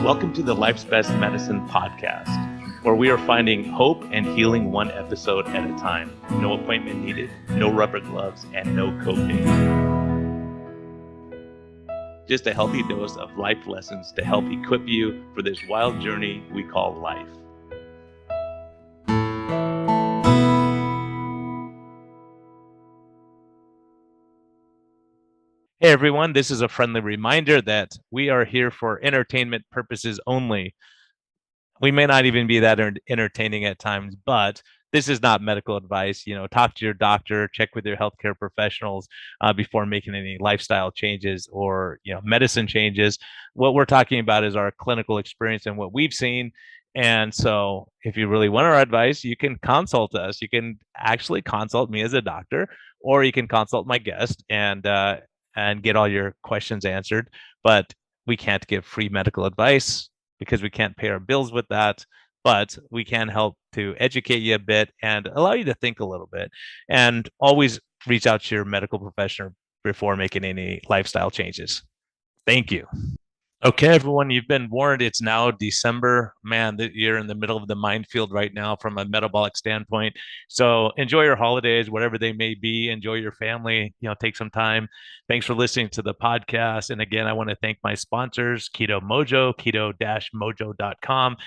Welcome to the Life's Best Medicine podcast, where we are finding hope and healing one episode at a time. No appointment needed, no rubber gloves, and no copay. Just a healthy dose of life lessons to help equip you for this wild journey we call life. Hey everyone, this is a friendly reminder that we are here for entertainment purposes only. We may not even be that entertaining at times, but this is not medical advice. Talk to your doctor, check with your healthcare professionals before making any lifestyle changes or medicine changes. What we're talking about is our clinical experience and what we've seen. And so if you really want our advice, you can consult us. You can actually consult me as a doctor, or you can consult my guest and get all your questions answered. But we can't give free medical advice because we can't pay our bills with that, but we can help to educate you a bit and allow you to think a little bit. And always reach out to your medical professional before making any lifestyle changes. Thank you. Okay, everyone, you've been warned. It's now December. Man, you're in the middle of the minefield right now from a metabolic standpoint. So enjoy your holidays, whatever they may be. Enjoy your family. Take some time. Thanks for listening to the podcast. And again, I want to thank my sponsors, Keto Mojo, keto-mojo.com.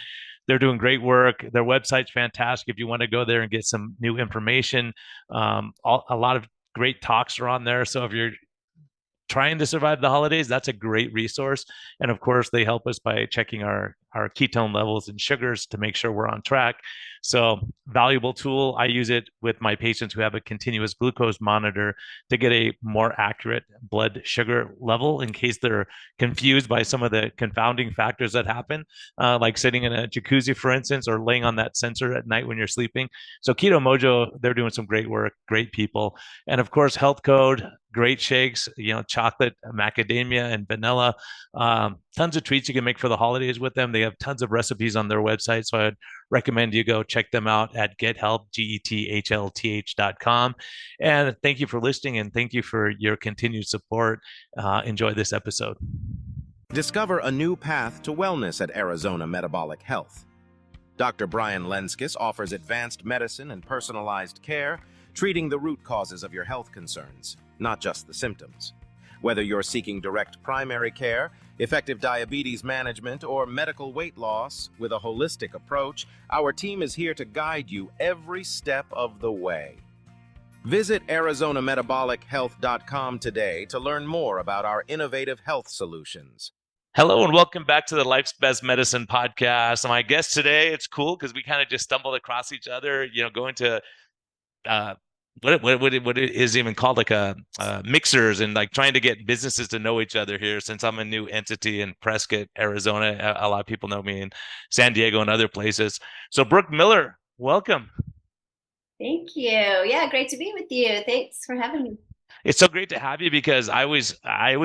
They're doing great work. Their website's fantastic. If you want to go there and get some new information, a lot of great talks are on there. So if you're trying to survive the holidays, that's a great resource. And of course, they help us by checking our ketone levels and sugars to make sure we're on track. So valuable tool. I use it with my patients who have a continuous glucose monitor to get a more accurate blood sugar level in case they're confused by some of the confounding factors that happen, like sitting in a jacuzzi, for instance, or laying on that sensor at night when you're sleeping. So Keto Mojo, they're doing some great work, great people. And of course, Health Code, great shakes, chocolate, macadamia, and vanilla. Tons of treats you can make for the holidays with them. They have tons of recipes on their website. So I'd recommend you go check them out at gethelp, GETHLTH.com. And thank you for listening, and thank you for your continued support. Enjoy this episode. Discover a new path to wellness at Arizona Metabolic Health. Dr. Brian Lenzkes offers advanced medicine and personalized care, treating the root causes of your health concerns, not just the symptoms. Whether you're seeking direct primary care, effective diabetes management, or medical weight loss, with a holistic approach, our team is here to guide you every step of the way. Visit ArizonaMetabolicHealth.com today to learn more about our innovative health solutions. Hello and welcome back to the Life's Best Medicine podcast. My guest today, it's cool because we kind of just stumbled across each other, going to what it is even called, like mixers, and like trying to get businesses to know each other here, since I'm a new entity in Prescott, Arizona. A lot of people know me in San Diego and other places. So Brooke Miller, welcome. Thank you. Yeah, great to be with you. Thanks for having me. It's so great to have you, because I always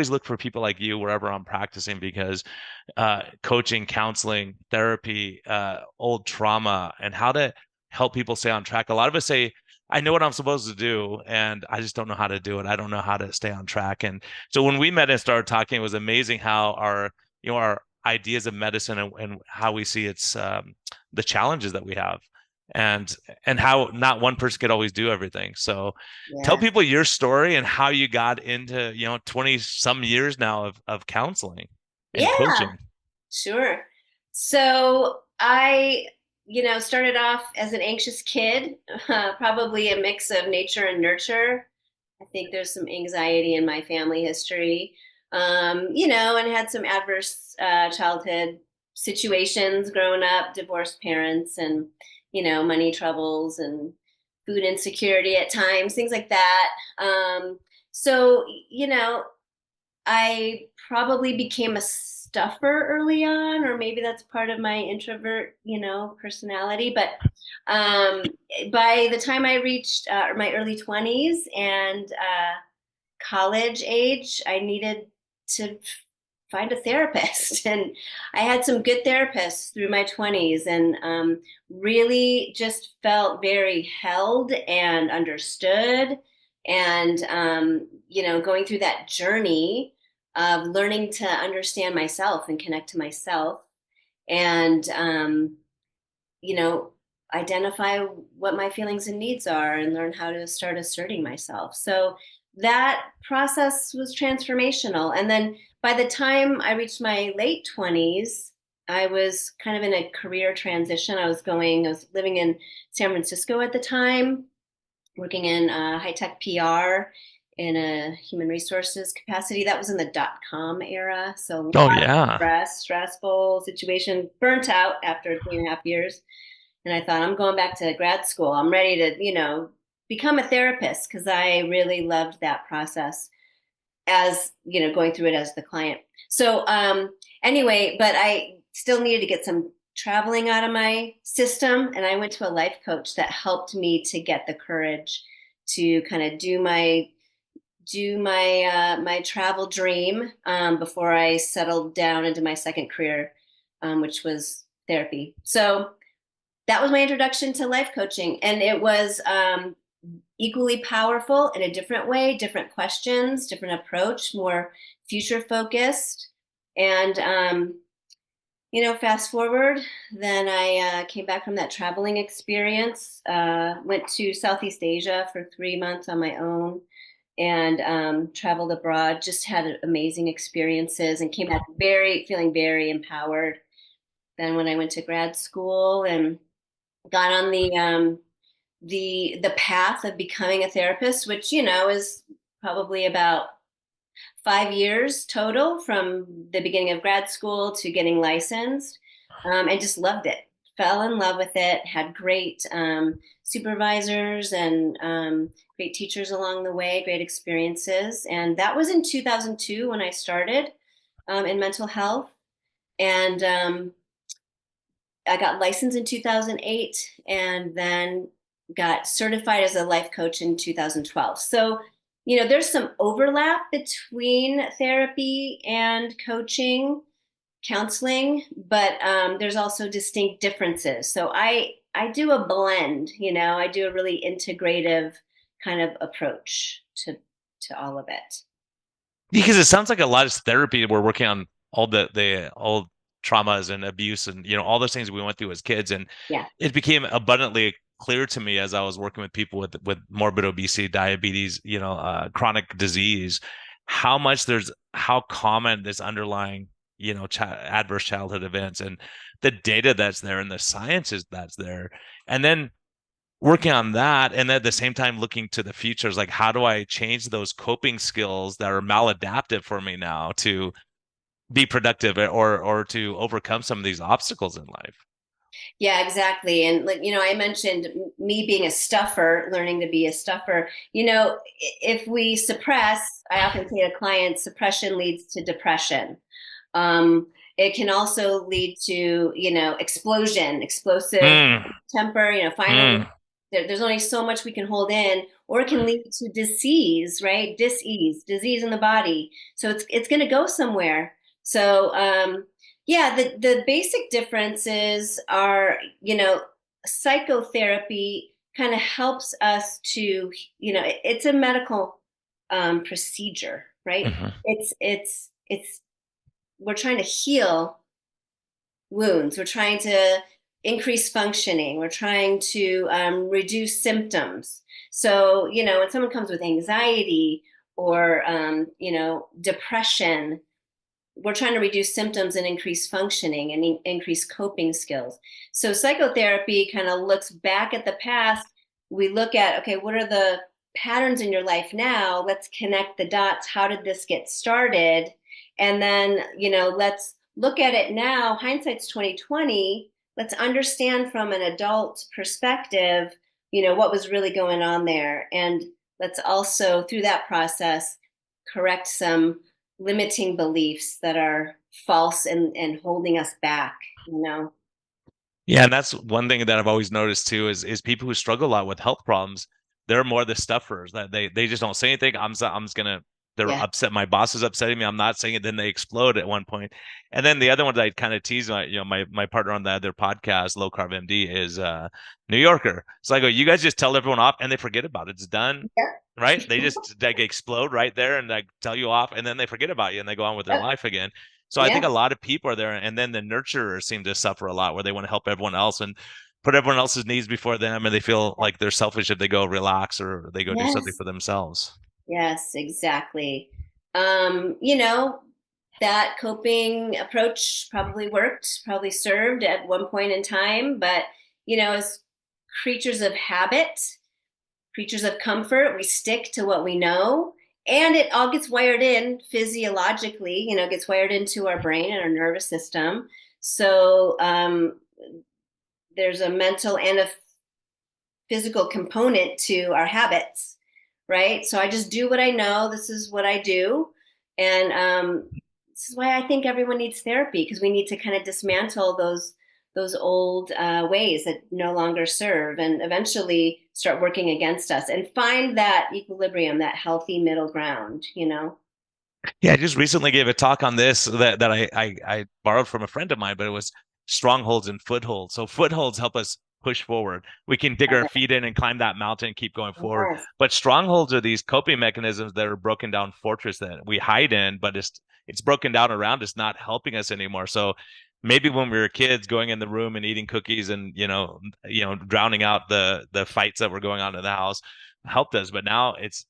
look for people like you wherever I'm practicing, because coaching, counseling, therapy, old trauma, and how to help people stay on track. A lot of us say, I know what I'm supposed to do, and I just don't know how to do it. I don't know how to stay on track. And so when we met and started talking, it was amazing how our ideas of medicine and how we see its the challenges that we have, and how not one person could always do everything. So Tell people your story and how you got into 20 some years now of counseling and coaching. Sure. So I started off as an anxious kid, probably a mix of nature and nurture. I think there's some anxiety in my family history, and had some adverse childhood situations growing up, divorced parents, and, money troubles and food insecurity at times, things like that. So I probably became a stuffer early on, or maybe that's part of my introvert, personality. But by the time I reached my early 20s and college age, I needed to find a therapist. And I had some good therapists through my 20s, and really just felt very held and understood. And, going through that journey of learning to understand myself and connect to myself. and you know, identify what my feelings and needs are and learn how to start asserting myself. So that process was transformational. And then by the time I reached my late 20s, I was kind of in a career transition. I was living in San Francisco at the time, working in high tech PR in a human resources capacity. That was in the .com era. So a lot Oh of yeah. stressful situation, burnt out after 3.5 years. And I thought, I'm going back to grad school. I'm ready to, become a therapist because I really loved that process as, going through it as the client. So anyway, but I still needed to get some traveling out of my system. And I went to a life coach that helped me to get the courage to kind of do my travel dream before I settled down into my second career, which was therapy. So that was my introduction to life coaching, and it was equally powerful in a different way, different questions, different approach, more future focused. And fast forward, then I came back from that traveling experience, went to Southeast Asia for 3 months on my own, and traveled abroad. Just had amazing experiences, and came back feeling very empowered. Then when I went to grad school and got on the path of becoming a therapist, which is probably about 5 years total from the beginning of grad school to getting licensed, and just loved it. Fell in love with it. Had great supervisors and great teachers along the way. Great experiences, and that was in 2002 when I started in mental health, and I got licensed in 2008 and then got certified as a life coach in 2012. So, there's some overlap between therapy and coaching, counseling, but there's also distinct differences. So I do a blend, I do a really integrative kind of approach to all of it. Because it sounds like a lot of therapy. We're working on all the all traumas and abuse and all those things we went through as kids, and Yeah. it became abundantly clear to me as I was working with people with morbid obesity, diabetes, chronic disease, how common this underlying adverse childhood events and the data that's there and the sciences that's there, and then working on that and at the same time looking to the future is like, how do I change those coping skills that are maladaptive for me now to be productive or to overcome some of these obstacles in life? Yeah, exactly. And like, I mentioned me being a stuffer, learning to be a stuffer. If we suppress, I often say to clients, suppression leads to depression. It can also lead to, explosion, explosive Mm, temper, finally, mm. there's only so much we can hold in, or it can lead to disease, right? Disease in the body. So it's going to go somewhere. So, yeah, the basic differences are, psychotherapy kind of helps us to, it's a medical procedure, right? Mhm. It's we're trying to heal wounds. We're trying to increase functioning. We're trying to reduce symptoms. So, when someone comes with anxiety or, depression, we're trying to reduce symptoms and increase functioning and increase coping skills. So psychotherapy kind of looks back at the past. We look at, okay, what are the patterns in your life now? Let's connect the dots. How did this get started? And then, let's look at it now. Hindsight's 2020. Let's understand from an adult perspective, what was really going on there. And let's also, through that process, correct some limiting beliefs that are false and holding us back. Yeah, and that's one thing that I've always noticed too is people who struggle a lot with health problems, they're more the stuffers that they just don't say anything. I'm just gonna they're Yeah. upset. My boss is upsetting me. I'm not saying it. Then they explode at one point. And then the other one that I kind of tease my partner on the other podcast, Low Carb MD, is New Yorker. So I go, you guys just tell everyone off and they forget about it. It's done. Yeah. Right? They just like explode right there and like tell you off and then they forget about you and they go on with their Yep. life again. So I think Yeah. a lot of people are there, and then the nurturers seem to suffer a lot, where they want to help everyone else and put everyone else's needs before them, and they feel like they're selfish if they go relax or they go do something Yes. for themselves. Yes, exactly. You know, that coping approach probably worked, probably served at one point in time, but as creatures of habit, creatures of comfort, we stick to what we know, and it all gets wired in physiologically, gets wired into our brain and our nervous system. So there's a mental and a physical component to our habits, right? So I just do what I know. This is what I do. And this is why I think everyone needs therapy, because we need to kind of dismantle those old ways that no longer serve, and eventually start working against us and find that equilibrium, that healthy middle ground. Yeah, I just recently gave a talk on this that I borrowed from a friend of mine, but it was strongholds and footholds. So footholds help us push forward. We can dig our feet in and climb that mountain and keep going forward. Yes. But strongholds are these coping mechanisms that are broken down fortress that we hide in, but it's broken down around us, not helping us anymore. So maybe when we were kids, going in the room and eating cookies and drowning out the fights that were going on in the house helped us, but now it's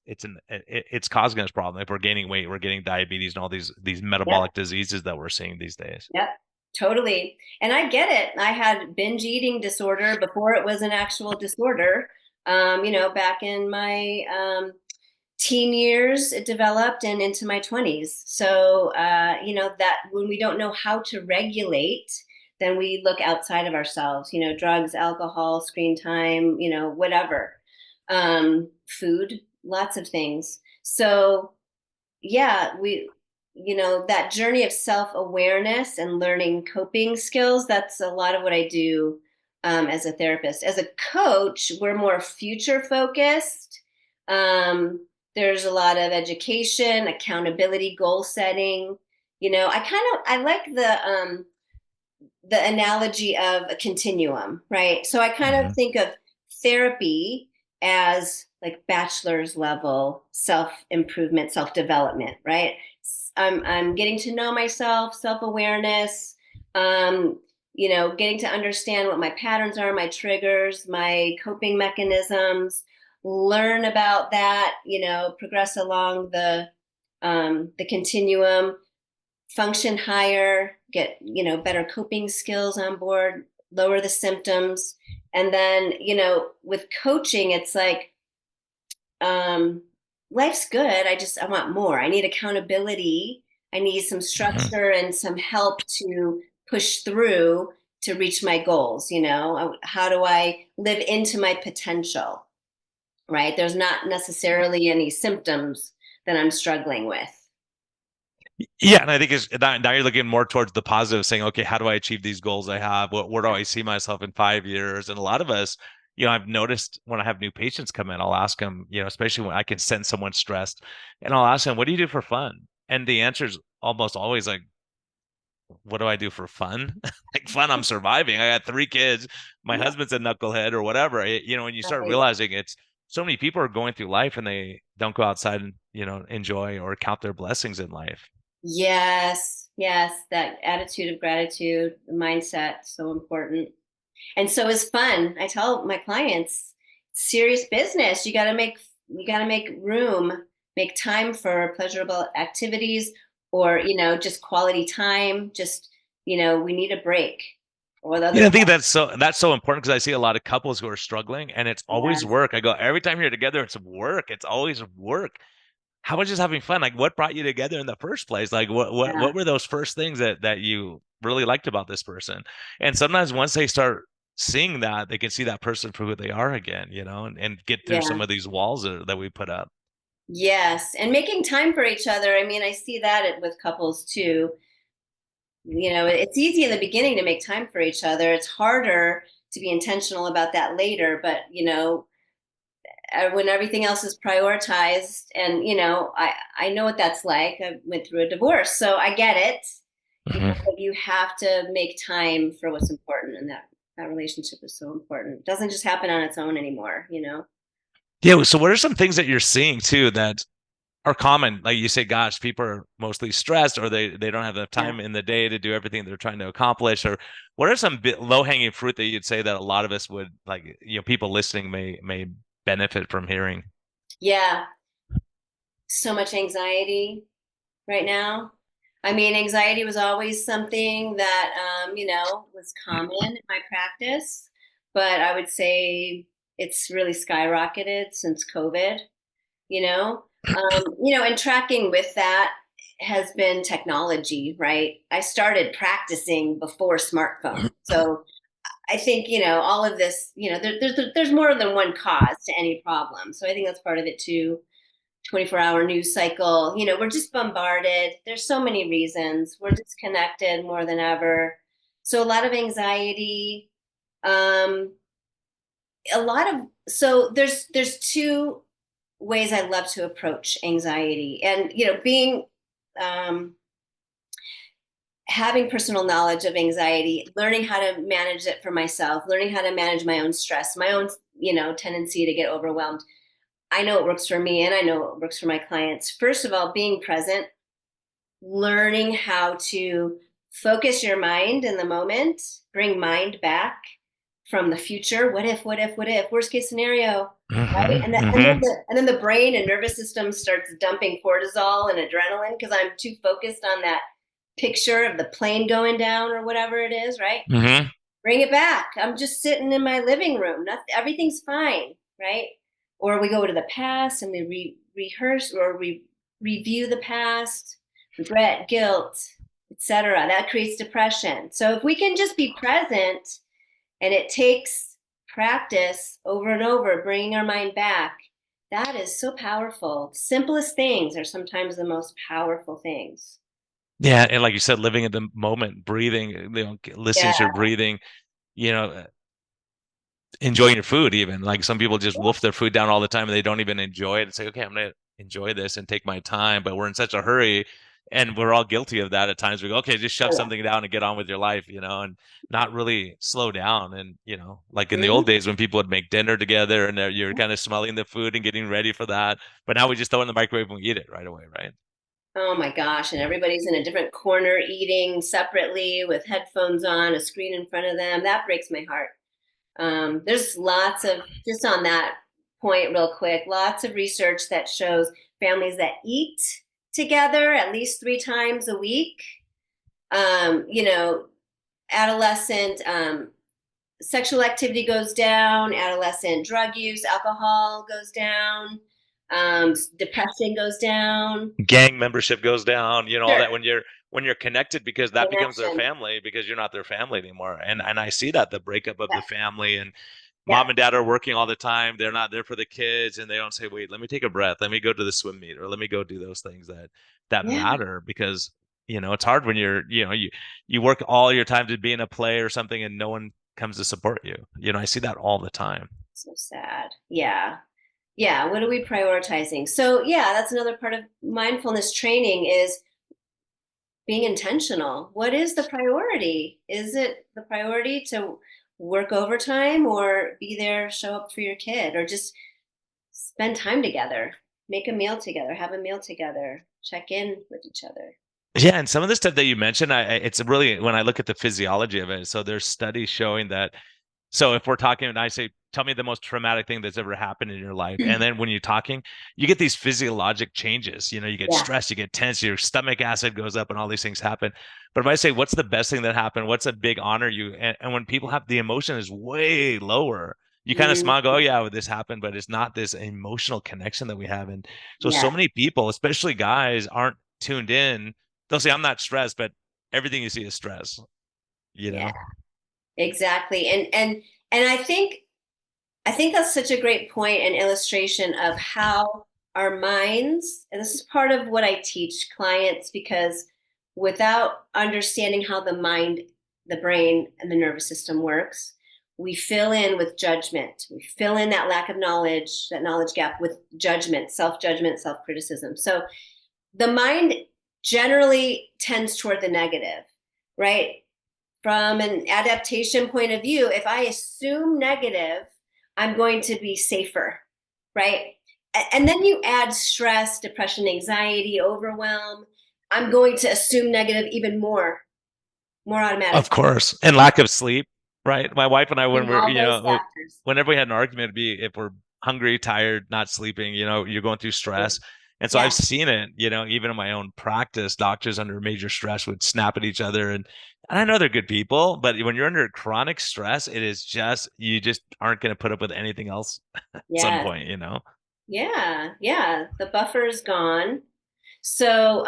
causing us problem. If we're gaining weight, we're getting diabetes and all these Yep. metabolic diseases that we're seeing these days. Yep. Totally. And I get it. I had binge eating disorder before it was an actual disorder. Back in my teen years, it developed, and into my 20s. So, that when we don't know how to regulate, then we look outside of ourselves, drugs, alcohol, screen time, whatever, food, lots of things. So, yeah, that journey of self-awareness and learning coping skills, that's a lot of what I do as a therapist. As a coach, we're more future focused. There's a lot of education, accountability, goal setting. I like the analogy of a continuum, right? So I kind of Mhm. think of therapy as like bachelor's level self improvement, self development, right? I'm getting to know myself, self awareness, getting to understand what my patterns are, my triggers, my coping mechanisms, learn about that, progress along the continuum, function higher, get, better coping skills on board, lower the symptoms. And then, with coaching, it's like, um, life's good. I want more. I need accountability. I need some Mhm. structure and some help to push through to reach my goals. How do I live into my potential? Right. There's not necessarily any symptoms that I'm struggling with. Yeah, and I think now you're looking more towards the positive, saying, okay, how do I achieve these goals I have? Where do I see myself in 5 years? And a lot of us, I've noticed when I have new patients come in, I'll ask them, especially when I can sense someone stressed, and I'll ask them, what do you do for fun? And the answer is almost always like, what do I do for fun? Like fun, I'm surviving. I got 3 kids. My Yeah. husband's a knucklehead or whatever. When you start Right. realizing it's so many people are going through life and they don't go outside and, enjoy or count their blessings in life. Yes, yes, that attitude of gratitude, the mindset, so important. And so is fun. I tell my clients, serious business. You got to make room, make time for pleasurable activities, or just quality time. Just we need a break, or the Yeah, other. I think that's so important because I see a lot of couples who are struggling and it's always Yes, work. I go, every time you're together, it's work. It's always work. How about just having fun? Like what brought you together in the first place? Like what what yeah, what were those first things that you really liked about this person? And sometimes once they start seeing that, they can see that person for who they are again, and get through some yeah. of these walls that we put up. Yes, and making time for each other. I mean, I see that with couples too. It's easy in the beginning to make time for each other. It's harder to be intentional about that later, but when everything else is prioritized, and I know what that's like. I went through a divorce, so I get it. Mhm. But you have to make time for what's important, and that relationship is so important. It doesn't just happen on its own anymore. Yeah. So what are some things that you're seeing too that are common. Like you say, gosh, people are mostly stressed, or they don't have enough Yeah. time in the day to do everything they're trying to accomplish. Or what are some low hanging fruit that you'd say that a lot of us would like, people listening may benefit from hearing? Yeah. So much anxiety right now. I mean, anxiety was always something that, was common in my practice, but I would say it's really skyrocketed since COVID, you know? And tracking with that has been technology, right? I started practicing before smartphone. So I think, all of this, there's more than one cause to any problem. So I think that's part of it too. 24-hour news cycle. We're just bombarded. There's so many reasons. We're disconnected more than ever. So a lot of anxiety. Um, so there's two ways I love to approach anxiety, and being um, having personal knowledge of anxiety, learning how to manage it for myself, learning how to manage my own stress, my own tendency to get overwhelmed. I know it works for me and I know it works for my clients. First of all, being present, learning how to focus your mind in the moment, bring mind back from the future. What if, worst case scenario, right? Hmm. And then the brain and nervous system starts dumping cortisol and adrenaline because I'm too focused on that picture of the plane going down or whatever it is, right? Hmm. Bring it back. I'm just sitting in my living room. Everything's fine, right? Or we go to the past and we rehearse or we review the past, regret, guilt, etc. That creates depression. So if we can just be present, and it takes practice over and over, bringing our mind back, that is so powerful. Simplest things are sometimes the most powerful things. Yeah, and like you said, living in the moment, breathing, listening Yeah. to your breathing, you know, enjoying your food even. Like some people just wolf their food down all the time and they don't even enjoy it and say, okay, I'm gonna enjoy this and take my time. But we're in such a hurry and we're all guilty of that at times. We go, okay, just shove Oh, something down and get on with your life, and not really slow down. And, like in the yeah. old days when people would make dinner together and you're kind of smelling the food and getting ready for that. But now we just throw it in the microwave and we eat it right away, right? Oh my gosh. And everybody's in a different corner eating separately with headphones on, a screen in front of them. That breaks my heart. There's lots of, just on that point, real quick, lots of research that shows families that eat together at least 3 times a week, um, you know, adolescent sexual activity goes down, adolescent drug use, alcohol goes down, depression goes down. Gang membership goes down, all Sure. that when you're connected because that becomes their Connection. family because you're not their family anymore. And I see that the breakup of Yeah. the family and Yeah. mom and dad are working all the time. They're not there for the kids and they don't say, wait, let me take a breath. Let me go to the swim meet or let me go do those things that Yeah. matter because it's hard when you work all your time to be in a play or something and no one comes to support you. I see that all the time. So sad. Yeah. Yeah. What are we prioritizing? So yeah, that's another part of mindfulness training is being intentional. What is the priority? Is it the priority to work overtime or be there, show up for your kid, or just spend time together, make a meal together, have a meal together, check in with each other? Yeah, and some of the stuff that you mentioned, it's really when I look at the physiology of it. So there's studies showing that. So if we're talking and I say, tell me the most traumatic thing that's ever happened in your life, and then when you're talking, you get these physiologic changes. You get Yeah. stressed, you get tense, your stomach acid goes up, and all these things happen. But if I say, what's the best thing that happened? What's a big honor you? And when people have the emotion is way lower, you kind of smile, and go, oh Mm, yeah, well, this happened, but it's not this emotional connection that we have. And so yeah. many people, especially guys, aren't tuned in. They'll say, I'm not stressed, but everything you see is stress, you Yeah. know? Exactly. And I think that's such a great point and illustration of how our minds, and this is part of what I teach clients, because without understanding how the mind, the brain, and the nervous system works, we fill in with judgment. We fill in that lack of knowledge, that knowledge gap with judgment, self criticism. So the mind generally tends toward the negative, right? From an adaptation point of view, if I assume negative, I'm going to be safer, right? And then you add stress, depression, anxiety, overwhelm. I'm going to assume negative even more Of automatically. course. And lack of sleep, right? My wife and I, when And we're, all those factors. whenever we had an argument, it'd be if we're hungry, tired, not sleeping, you're going through stress. And so I've Yeah. seen it, even in my own practice, doctors under major stress would snap at each other. And I know they're good people, but when you're under chronic stress, it is just, you just aren't going to put up with anything else at some Yes. point. Yeah. Yeah. The buffer is gone. So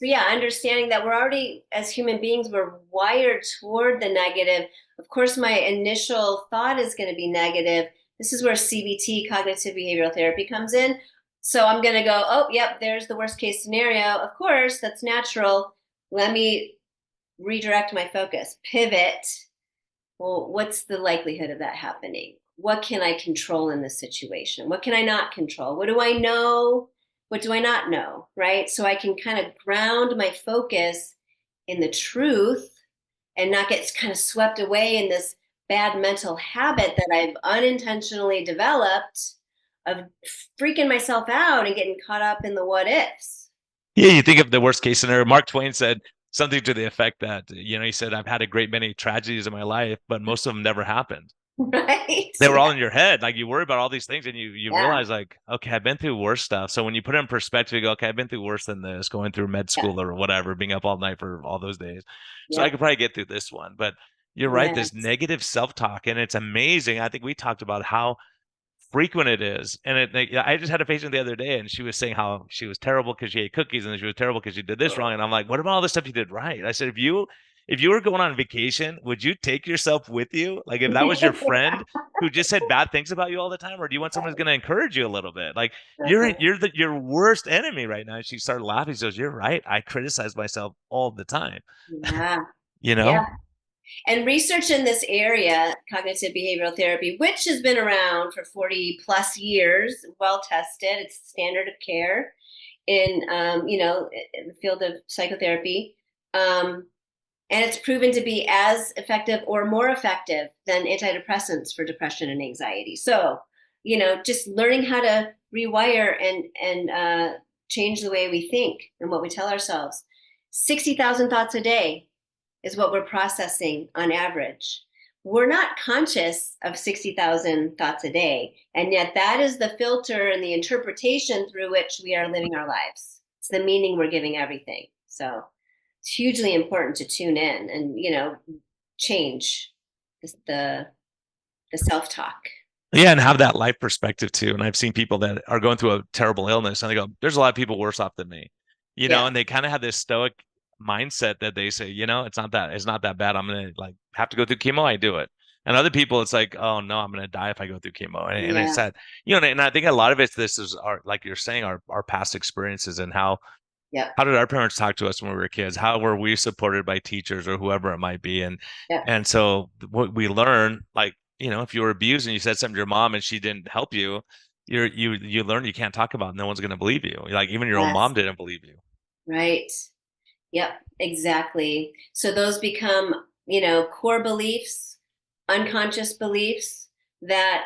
yeah, understanding that we're already, as human beings, we're wired toward the negative. Of course, my initial thought is going to be negative. This is where CBT, cognitive behavioral therapy, comes in. So I'm going to go, oh, yep, there's the worst case scenario. Of course, that's natural. Let me redirect my focus, pivot. Well, what's the likelihood of that happening? What can I control in this situation? What can I not control? What do I know? What do I not know? Right? So I can kind of ground my focus in the truth and not get kind of swept away in this bad mental habit that I've unintentionally developed of freaking myself out and getting caught up in the what ifs. Yeah, you think of the worst case scenario. Mark Twain said something to the effect that, he said, I've had a great many tragedies in my life, but most of them never happened. Right? They were Yeah. all in your head. Like you worry about all these things and you Yeah. realize like, okay, I've been through worse stuff. So when you put it in perspective, you go, okay, I've been through worse than this, going through med Yeah. school or whatever, being up all night for all those days. So I Yep. could probably get through this one. But you're right, this Yes. negative self-talk, and it's amazing. I think we talked about how frequent it is. And I just had a patient the other day, and she was saying how she was terrible because she ate cookies, and then she was terrible because she did this wrong. And I'm like, what about all the stuff you did right? I said, if you were going on vacation, would you take yourself with you? Like if that was your friend who just said bad things about you all the time, or do you want someone who's going to encourage you a little bit? Like your worst enemy right now. And she started laughing. She goes, "You're right. I criticize myself all the time." Yeah. You Yeah. know? And research in this area, cognitive behavioral therapy, which has been around for 40 plus years, well tested, it's standard of care in the field of psychotherapy. And it's proven to be as effective or more effective than antidepressants for depression and anxiety. So, just learning how to rewire and change the way we think and what we tell ourselves. 60,000 thoughts a day is what we're processing on average. We're not conscious of 60,000 thoughts a day. And yet, that is the filter and the interpretation through which we are living our lives. It's the meaning we're giving everything. So, it's hugely important to tune in and, change the, the self talk. Yeah, and have that life perspective too. And I've seen people that are going through a terrible illness and they go, there's a lot of people worse off than me. Yeah. And they kind of have this stoic mindset that they say, it's not that bad. I'm gonna like have to go through chemo, I do it. And other people, it's like, oh no, I'm gonna die if I go through chemo. And it's Yeah. sad. And I think a lot of it, this is our, like you're saying, our past experiences and Yep. how did our parents talk to us when we were kids? How were we supported by teachers or whoever it might be? And Yep. and so what we learn, like, if you were abused and you said something to your mom and she didn't help you, you learn you can't talk about it. No one's gonna believe you. Like even your own Yes. mom didn't believe you. Right. Yep. Exactly. So those become, core beliefs, unconscious beliefs that,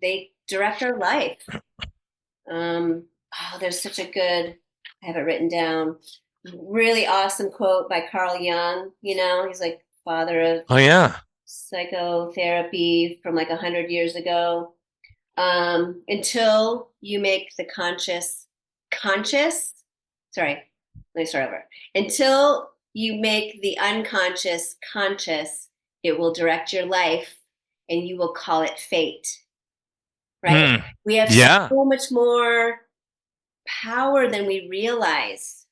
they direct our life. There's such a good, I have it written down, really awesome quote by Carl Jung. He's like father of Oh yeah. psychotherapy from like 100 years ago. Until you make the conscious, sorry, let me start over. Until you make the unconscious conscious, it will direct your life and you will call it fate. Right? Hmm. We have Yeah. so much more power than we realize.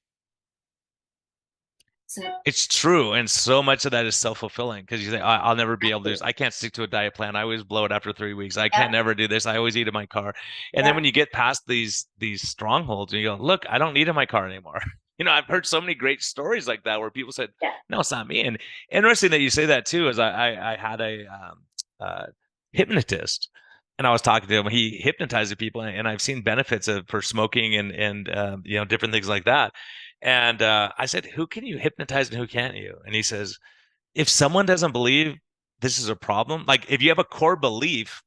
So, It's true, and so much of that is self-fulfilling because you think I'll never be able to do this. I can't stick to a diet plan. I always blow it after 3 weeks. I yeah, can't never do this. I always eat in my car. And then yeah, when you get past these strongholds, and you go, look, I don't need it in my car anymore. I've heard so many great stories like that where people said, yeah, no, it's not me. And interesting that you say that too, is I had a uh, hypnotist. And I was talking to him. He hypnotizes people, and I've seen benefits for smoking and different things like that. And I said, who can you hypnotize and who can't you? And he says, if someone doesn't believe this is a problem, like if you have a core belief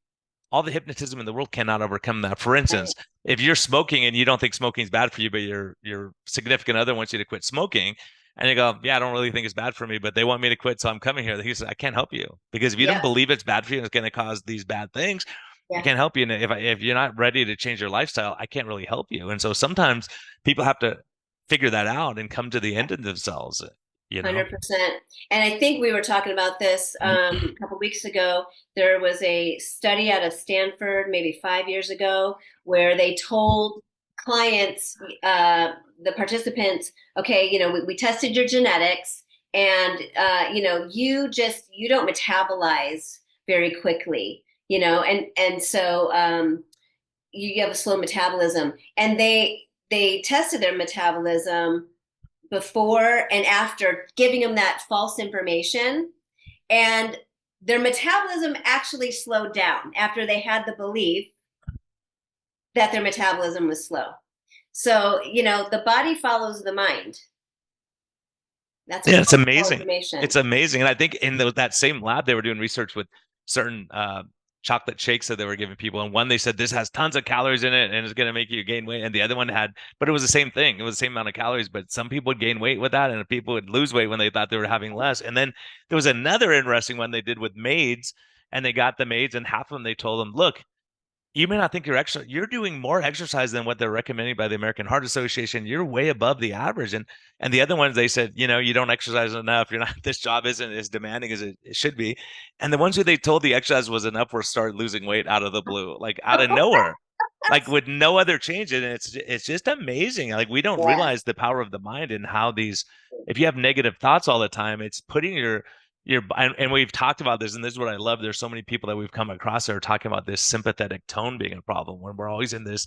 all the hypnotism in the world cannot overcome that. For instance, Right. if you're smoking and you don't think smoking is bad for you, but your significant other wants you to quit smoking, and you go, yeah, I don't really think it's bad for me, but they want me to quit, so I'm coming here. He says, I can't help you because if you don't Yep. believe it's bad for you and it's going to cause these bad things, I Yeah. can't help you. And if you're not ready to change your lifestyle, I can't really help you. And so sometimes people have to figure that out and come to the end of themselves, you know? 100%. And I think we were talking about this a couple weeks ago. There was a study out of Stanford, maybe 5 years ago, where they told clients, the participants, okay, we tested your genetics, and you don't metabolize very quickly, and so you have a slow metabolism, and they tested their metabolism before and after giving them that false information, and their metabolism actually slowed down after they had the belief that their metabolism was slow. So the body follows the mind. That's Yeah, it's powerful amazing. information. It's amazing. And I think in that same lab, they were doing research with certain chocolate shakes that they were giving people. And one, they said this has tons of calories in it and it's going to make you gain weight. And the other one had, but it was the same thing. It was the same amount of calories, but some people would gain weight with that and people would lose weight when they thought they were having less. And then there was another interesting one they did with maids, and they got the maids, and half of them, they told them, look, you may not think you're doing more exercise than what they're recommending by the American Heart Association. You're way above the average. And the other ones, they said, you don't exercise enough. You're not, this job isn't as demanding as it should be. And the ones who they told the exercise was enough were start losing weight out of the blue, like out of nowhere, like with no other change. And it's just amazing. Like we don't Yeah. realize the power of the mind and how if you have negative thoughts all the time, it's putting and we've talked about this, and this is what I love. There's so many people that we've come across that are talking about this sympathetic tone being a problem when we're always in this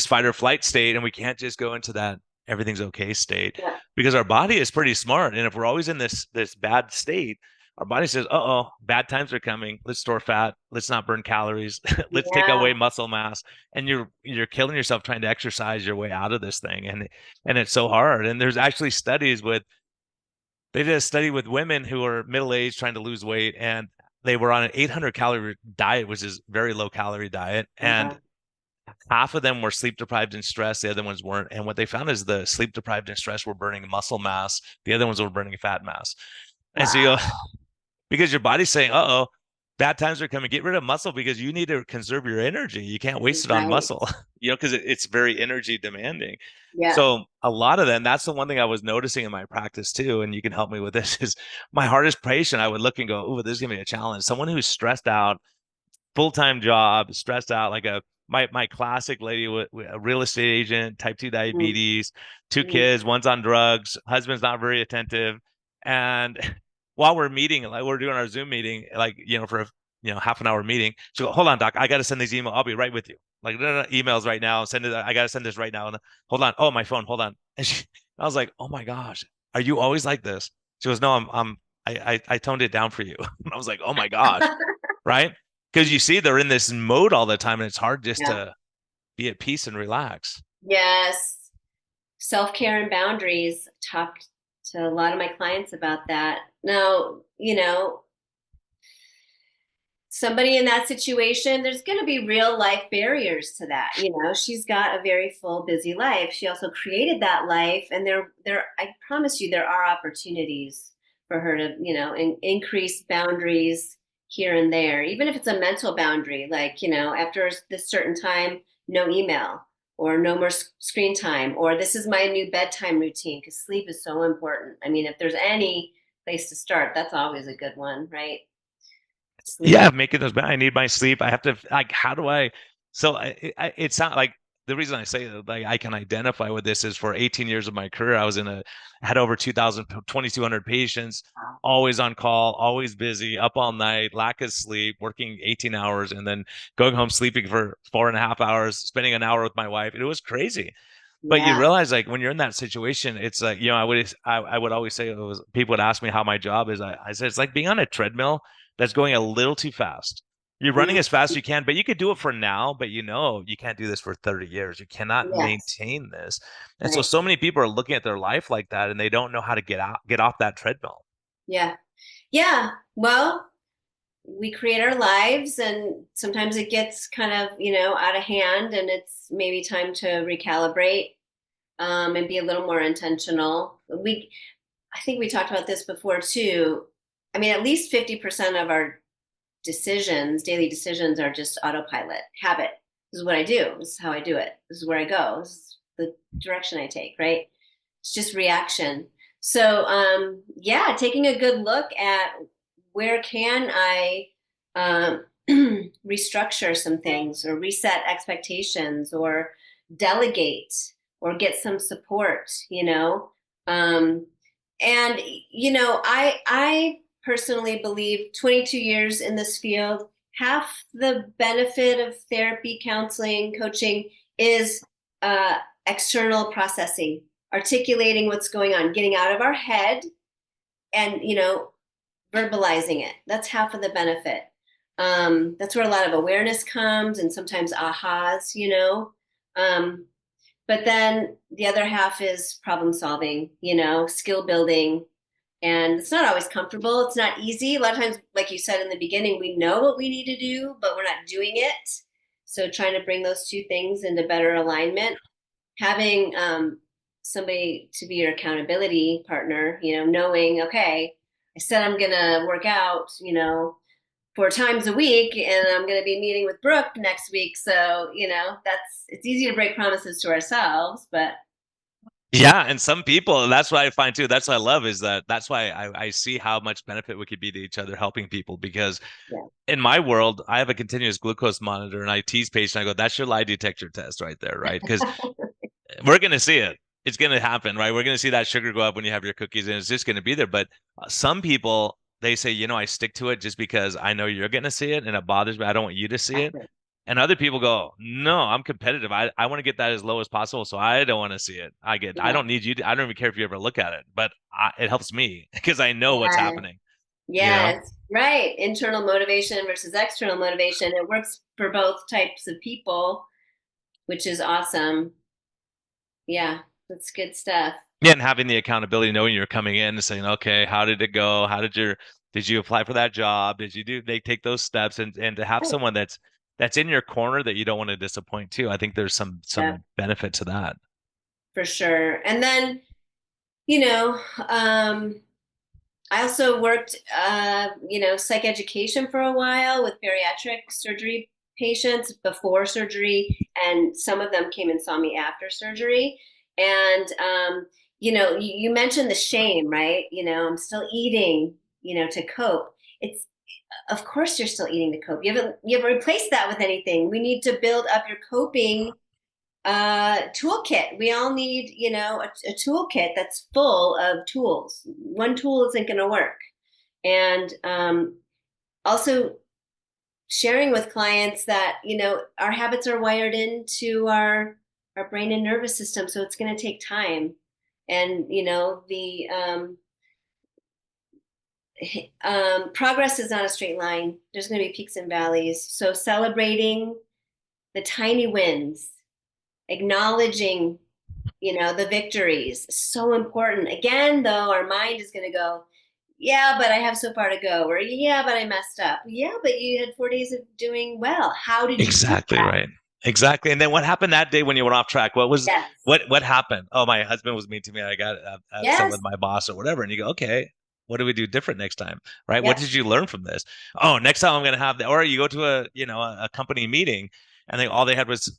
fight or flight state, and we can't just go into that everything's okay state Yeah. because our body is pretty smart. And if we're always in this bad state, our body says, "Uh-oh, bad times are coming. Let's store fat. Let's not burn calories. Let's take Yeah. away muscle mass." And you're killing yourself trying to exercise your way out of this thing, and it's so hard. And there's actually studies with they did a study with women who were middle aged trying to lose weight, and they were on an 800 calorie diet, which is very low calorie diet. And Uh-huh. half of them were sleep deprived and stressed. The other ones weren't. And what they found is the sleep deprived and stressed were burning muscle mass. The other ones were burning fat mass. And so Wow. because your body's saying, uh-oh, bad times are coming. Get rid of muscle because you need to conserve your energy. You can't waste it on Right. muscle, because it's very energy demanding. Yeah. So a lot of them, that's the one thing I was noticing in my practice too, and you can help me with this, is my hardest patient, I would look and go, oh, this is gonna be a challenge. Someone who's stressed out, full-time job, stressed out, like my classic lady with a real estate agent, type 2 Mm. diabetes, two Mm. kids, one's on drugs, husband's not very attentive. And while we're meeting, like we're doing our Zoom meeting, like, for a half an hour meeting, she go, hold on, doc, I got to send these emails. I'll be right with you. Like, no, no, emails right now. Send it. I got to send this right now. And hold on. Oh, my phone. Hold on. And I was like, oh my gosh, are you always like this? She goes, no, I toned it down for you. And I was like, oh my gosh, right? Because you see, they're in this mode all the time, and it's hard just Yeah. to be at peace and relax. Yes. Self-care and boundaries. Talk to a lot of my clients about that. Now, somebody in that situation, there's going to be real life barriers to that. She's got a very full, busy life. She also created that life, and I promise you, there are opportunities for her to, increase boundaries here and there, even if it's a mental boundary, like, after this certain time, no email, or no more screen time, or this is my new bedtime routine, because sleep is so important. I mean, if there's any place to start, that's always a good one, right? Sleep. Yeah, making those. I need my sleep. I have to, like, how do I? So it's not like the reason I say that, like, I can identify with this is for 18 years of my career, had over 2,200 patients, always on call, always busy, up all night, lack of sleep, working 18 hours, and then going home sleeping for 4.5 hours, spending an hour with my wife. It was crazy. But you Yeah. realize, like, when you're in that situation, it's like, I would always say, people would ask me how my job is. I said, it's like being on a treadmill that's going a little too fast. You're running Mhm. as fast as you can, but you could do it for now, but you can't do this for 30 years. You cannot Yes. maintain this. And Right. so many people are looking at their life like that, and they don't know how to get off that treadmill. Yeah. Yeah. Well, we create our lives, and sometimes it gets kind of, out of hand, and it's maybe time to recalibrate, and be a little more intentional. I think we talked about this before too. I mean, at least 50% of our daily decisions are just autopilot, habit. This is what I do. This is how I do it. This is where I go. This is the direction I take, right? It's just reaction. So, yeah, taking a good look at where can I restructure some things, or reset expectations, or delegate, or get some support, and I personally believe 22 years in this field, half the benefit of therapy, counseling, coaching is external processing, articulating what's going on, getting out of our head, and verbalizing it. That's half of the benefit. That's where a lot of awareness comes, and sometimes ahas. But then the other half is problem solving, skill building. And it's not always comfortable. It's not easy. A lot of times, like you said in the beginning, we know what we need to do, but we're not doing it. So trying to bring those two things into better alignment, having somebody to be your accountability partner, knowing, okay, I said I'm going to work out, 4 times a week, and I'm going to be meeting with Brooke next week. So, it's easy to break promises to ourselves, but Yeah, and some people, that's what I find too. That's what I love, is that's why I see how much benefit we could be to each other helping people. Because yeah. in my world, I have a continuous glucose monitor, and I tease patients. I go, "That's your lie detector test right there, right?" Because we're going to see it. It's going to happen, right? We're going to see that sugar go up when you have your cookies, and it's just going to be there. But some people, they say, I stick to it just because I know you're going to see it, and it bothers me. I don't want you to see it. And other people go, no, I'm competitive. I want to get that as low as possible, so I don't want to see it. I Yeah. don't need you to, I don't even care if you ever look at it, but it helps me because I know what's Yeah. happening. Yes, right. Internal motivation versus external motivation. It works for both types of people, which is awesome. Yeah, that's good stuff. Yeah, and having the accountability, knowing you're coming in and saying, okay, how did it go? Did you apply for that job? They take those steps, and to have someone that's in your corner that you don't want to disappoint too. I think there's Yeah, some benefit to that. for sure. And then, you know, um, I also worked, psych education for a while with bariatric surgery patients before surgery, and some of them came and saw me after surgery. And, you mentioned the shame, right? I'm still eating, to cope. It's, of course, you're still eating to cope. You haven't replaced that with anything. We need to build up your coping toolkit. We all need, a toolkit that's full of tools. One tool isn't going to work. And also sharing with clients that, our habits are wired into our brain and nervous system, so it's going to take time. And the progress is not a straight line. There's going to be peaks and valleys. So celebrating the tiny wins, acknowledging, the victories, so important. Again, though, our mind is going to go, yeah, but I have so far to go, or yeah, but I messed up. Yeah, but you had 4 days of doing well. How did you do Exactly that? right. Exactly. And then what happened that day when you went off track? Yes. What happened? Oh, my husband was mean to me. I got upset with Yes. my boss or whatever. And you go, okay, what do we do different next time? Right? What Yep. did you learn from this? Oh, next time I'm going to have that. Or you go to a company meeting, and all they had was,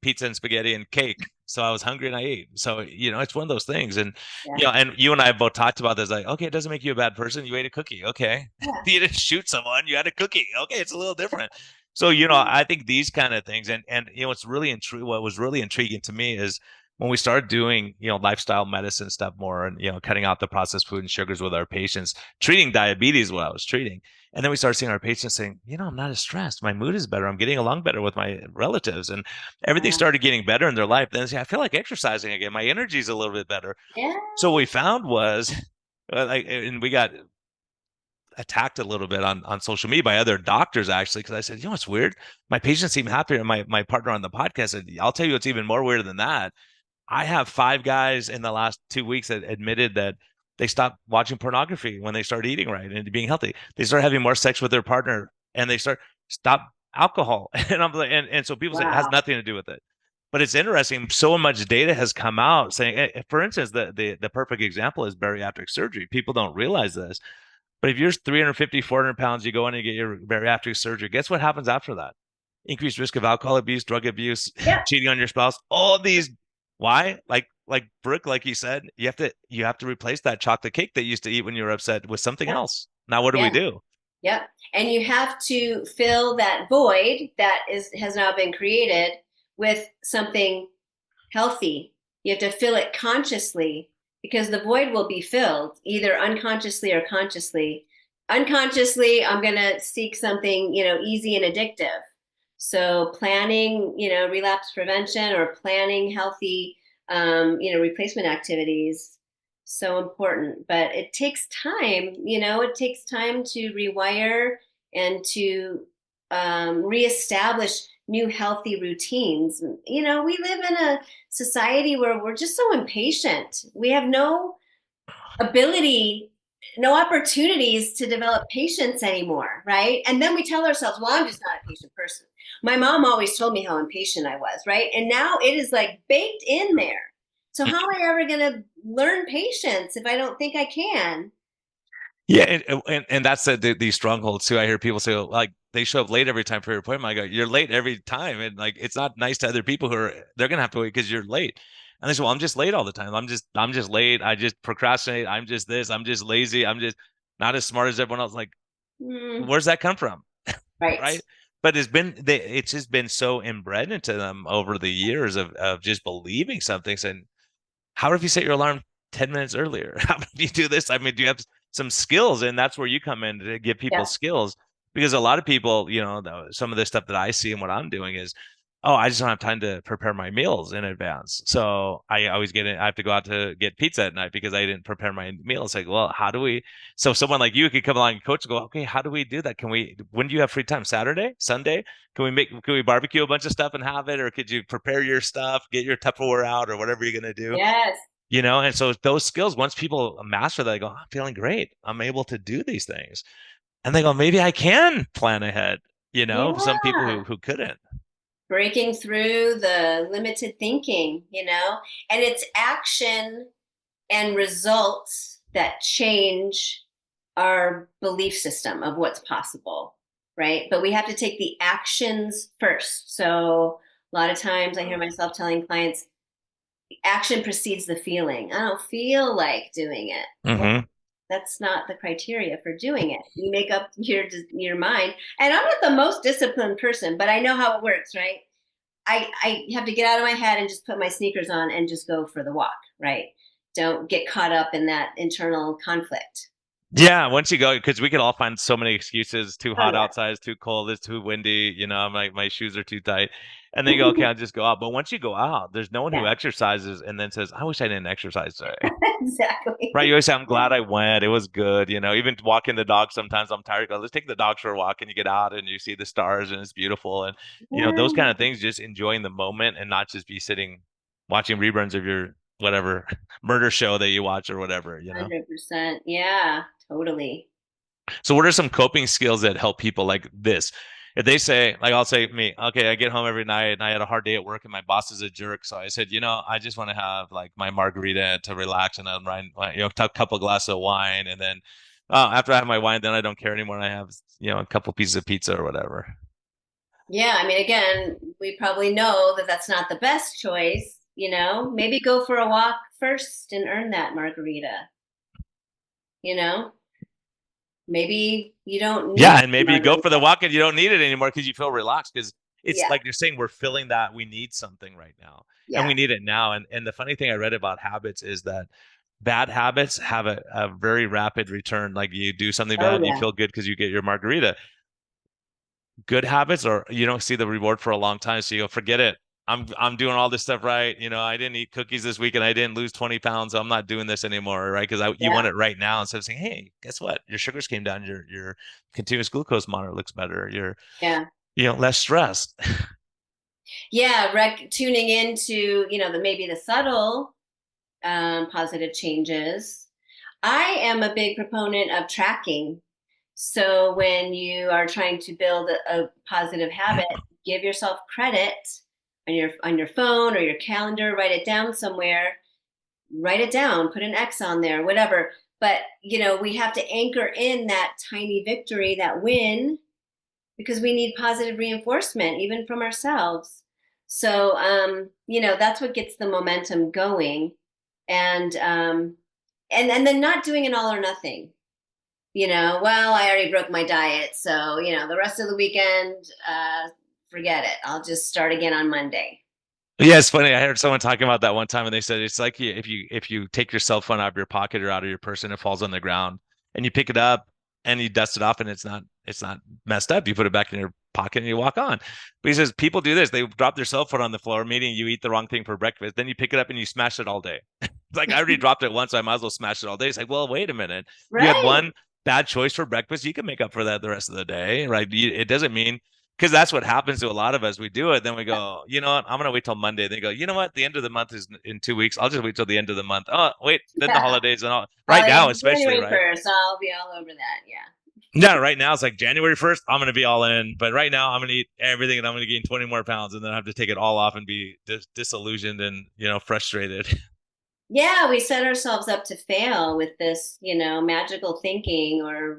pizza and spaghetti and cake. So I was hungry and I ate. So, it's one of those things. And, Yeah. and you and I have both talked about this, like, okay, it doesn't make you a bad person. You ate a cookie. Okay. Yeah. You didn't shoot someone. You had a cookie. Okay. It's a little different. So, I think these kind of things, and what was really intriguing to me is when we started doing, lifestyle medicine stuff more, and, cutting out the processed food and sugars with our patients, treating diabetes, what I was treating. And then we started seeing our patients saying, I'm not as stressed. My mood is better. I'm getting along better with my relatives, and everything Yeah. started getting better in their life. Then they say, I feel like exercising again. My energy is a little bit better. Yeah. So what we found was, and we got attacked a little bit on social media by other doctors, actually, because I said, it's weird. My patients seem happier. And my partner on the podcast said, I'll tell you what's even more weird than that. I have 5 guys in the last 2 weeks that admitted that They stop watching pornography when they start eating right and being healthy. They start having more sex with their partner, and they stop alcohol. And I'm like, and so people say it has Wow. nothing to do with it. But it's interesting. So much data has come out saying, for instance, the perfect example is bariatric surgery. People don't realize this, but if you're 350, 400 pounds, you go in and get your bariatric surgery. Guess what happens after that? Increased risk of alcohol abuse, drug abuse, Yep. cheating on your spouse. All these. Why? Like Brooke, like you said, you have to replace that chocolate cake that you used to eat when you were upset with something Yep. else. Now, what do we Yeah. do? Yep. And you have to fill that void that has now been created with something healthy. You have to fill it consciously because the void will be filled either unconsciously or consciously. Unconsciously, I'm going to seek something, easy and addictive. So planning, relapse prevention or planning healthy, replacement activities, so important. But it takes time, it takes time to rewire and to reestablish new healthy routines. We live in a society where we're just so impatient. We have no ability, no opportunities to develop patience anymore, right? And then we tell ourselves, well, I'm just not a patient person. My mom always told me how impatient I was, right? And now it is like baked in there. So how am I ever going to learn patience if I don't think I can? Yeah, and that's these strongholds too. I hear people say like they show up late every time for your appointment. I go, you're late every time, and like it's not nice to other people who are they're gonna have to wait because you're late. And they say, well, I'm just late all the time. I'm just late. I just procrastinate. I'm just this. I'm just lazy. I'm just not as smart as everyone else. Like, Mm, where's that come from? right. Right? But it's just been so inbred into them over the years of just believing something. Saying, how if you set your alarm 10 minutes earlier? How if you do this? I mean, do you have some skills? And that's where you come in to give people Yeah. skills because a lot of people, some of the stuff that I see and what I'm doing is, oh, I just don't have time to prepare my meals in advance. So I always I have to go out to get pizza at night because I didn't prepare my meals. Like, well, how do we? So someone like you could come along and coach and go, okay, how do we do that? When do you have free time? Saturday, Sunday? Can we barbecue a bunch of stuff and have it? Or could you prepare your stuff, get your Tupperware out or whatever you're going to do? Yes. And so those skills, once people master that, they go, I'm feeling great. I'm able to do these things. And they go, maybe I can plan ahead, some people Yeah. who couldn't. Breaking through the limited thinking, and it's action and results that change our belief system of what's possible, right? But we have to take the actions first. So a lot of times I hear myself telling clients, action precedes the feeling. I don't feel like doing it. Well, Hmm. that's not the criteria for doing it. You make up your mind. And I'm not the most disciplined person, but I know how it works, right? I have to get out of my head and just put my sneakers on and just go for the walk, right? Don't get caught up in that internal conflict. Yeah, once you go, because we could all find so many excuses. Too Oh hot outside, it's too cold, it's too windy. My shoes are too tight, and then you go, okay, yeah. I'll just go out. But once you go out, there's no one who Yeah, exercises and then says, I wish I didn't exercise today. Right? You exactly. always say, I'm glad I went. It was good. Even walking the dog, sometimes I'm tired. Go, let's take the dogs for a walk, and you get out and you see the stars and it's beautiful. And those kind of Yeah, things, just enjoying the moment and not just be sitting watching reruns of your whatever murder show that you watch or whatever. 100%. Yeah, totally. So what are some coping skills that help people like this? If they say, like I'll say me, okay, I get home every night and I had a hard day at work and my boss is a jerk. So I said, I just want to have like my margarita to relax and then a couple glasses of wine. And then after I have my wine, then I don't care anymore. And I have, a couple pieces of pizza or whatever. Yeah, I mean, again, we probably know that that's not the best choice, Maybe go for a walk first and earn that margarita, you know? Maybe you don't Yeah. need And maybe you go for the margarita. walk and you don't need it anymore because you feel relaxed because it's Yeah, like you're saying we're feeling that we need something right now and yeah. we need it now. And the funny thing I read about habits is that bad habits have a very rapid return. Like you do something Oh, bad, you yeah. feel good because you get your margarita. Good habits, or you don't see the reward for a long time, so you go, forget it. I'm doing all this stuff right. I didn't eat cookies this week and I didn't lose 20 pounds. So I'm not doing this anymore, right? Because you Yeah, want it right now instead of saying, hey, guess what? Your sugars came down. Your continuous glucose monitor looks better. You're yeah. less stressed. Yeah, tuning into, maybe the subtle positive changes. I am a big proponent of tracking. So when you are trying to build a positive habit, give yourself credit on your phone or your calendar, write it down somewhere, write it down, put an X on there, whatever. But we have to anchor in that tiny victory, that win, because we need positive reinforcement even from ourselves. So that's what gets the momentum going. And then not doing an all or nothing. Well, I already broke my diet, so the rest of the weekend, forget it. I'll just start again on Monday. Yeah, it's funny. I heard someone talking about that one time, and they said it's like if you take your cell phone out of your pocket or out of your purse and it falls on the ground, and you pick it up and you dust it off, and it's not messed up. You put it back in your pocket and you walk on. But he says people do this. They drop their cell phone on the floor, meaning you eat the wrong thing for breakfast. Then you pick it up and you smash it all day. It's like I already dropped it once, so I might as well smash it all day. It's like, well, wait a minute. You had Right. one bad choice for breakfast. You can make up for that the rest of the day, right? It doesn't mean because that's what happens to a lot of us. We do it, then we go, you know what? I'm gonna wait till Monday. They go, you know what? The end of the month is in 2 weeks. I'll just wait till the end of the month. Oh, wait, then the Yeah. holidays and all. Oh Right yeah, now, especially, January right? 1st, I'll be all over that. Yeah. Yeah, right now it's like January 1st. I'm gonna be all in, but right now I'm gonna eat everything and I'm gonna gain 20 more pounds, and then I have to take it all off and be disillusioned and frustrated. Yeah, we set ourselves up to fail with this, magical thinking or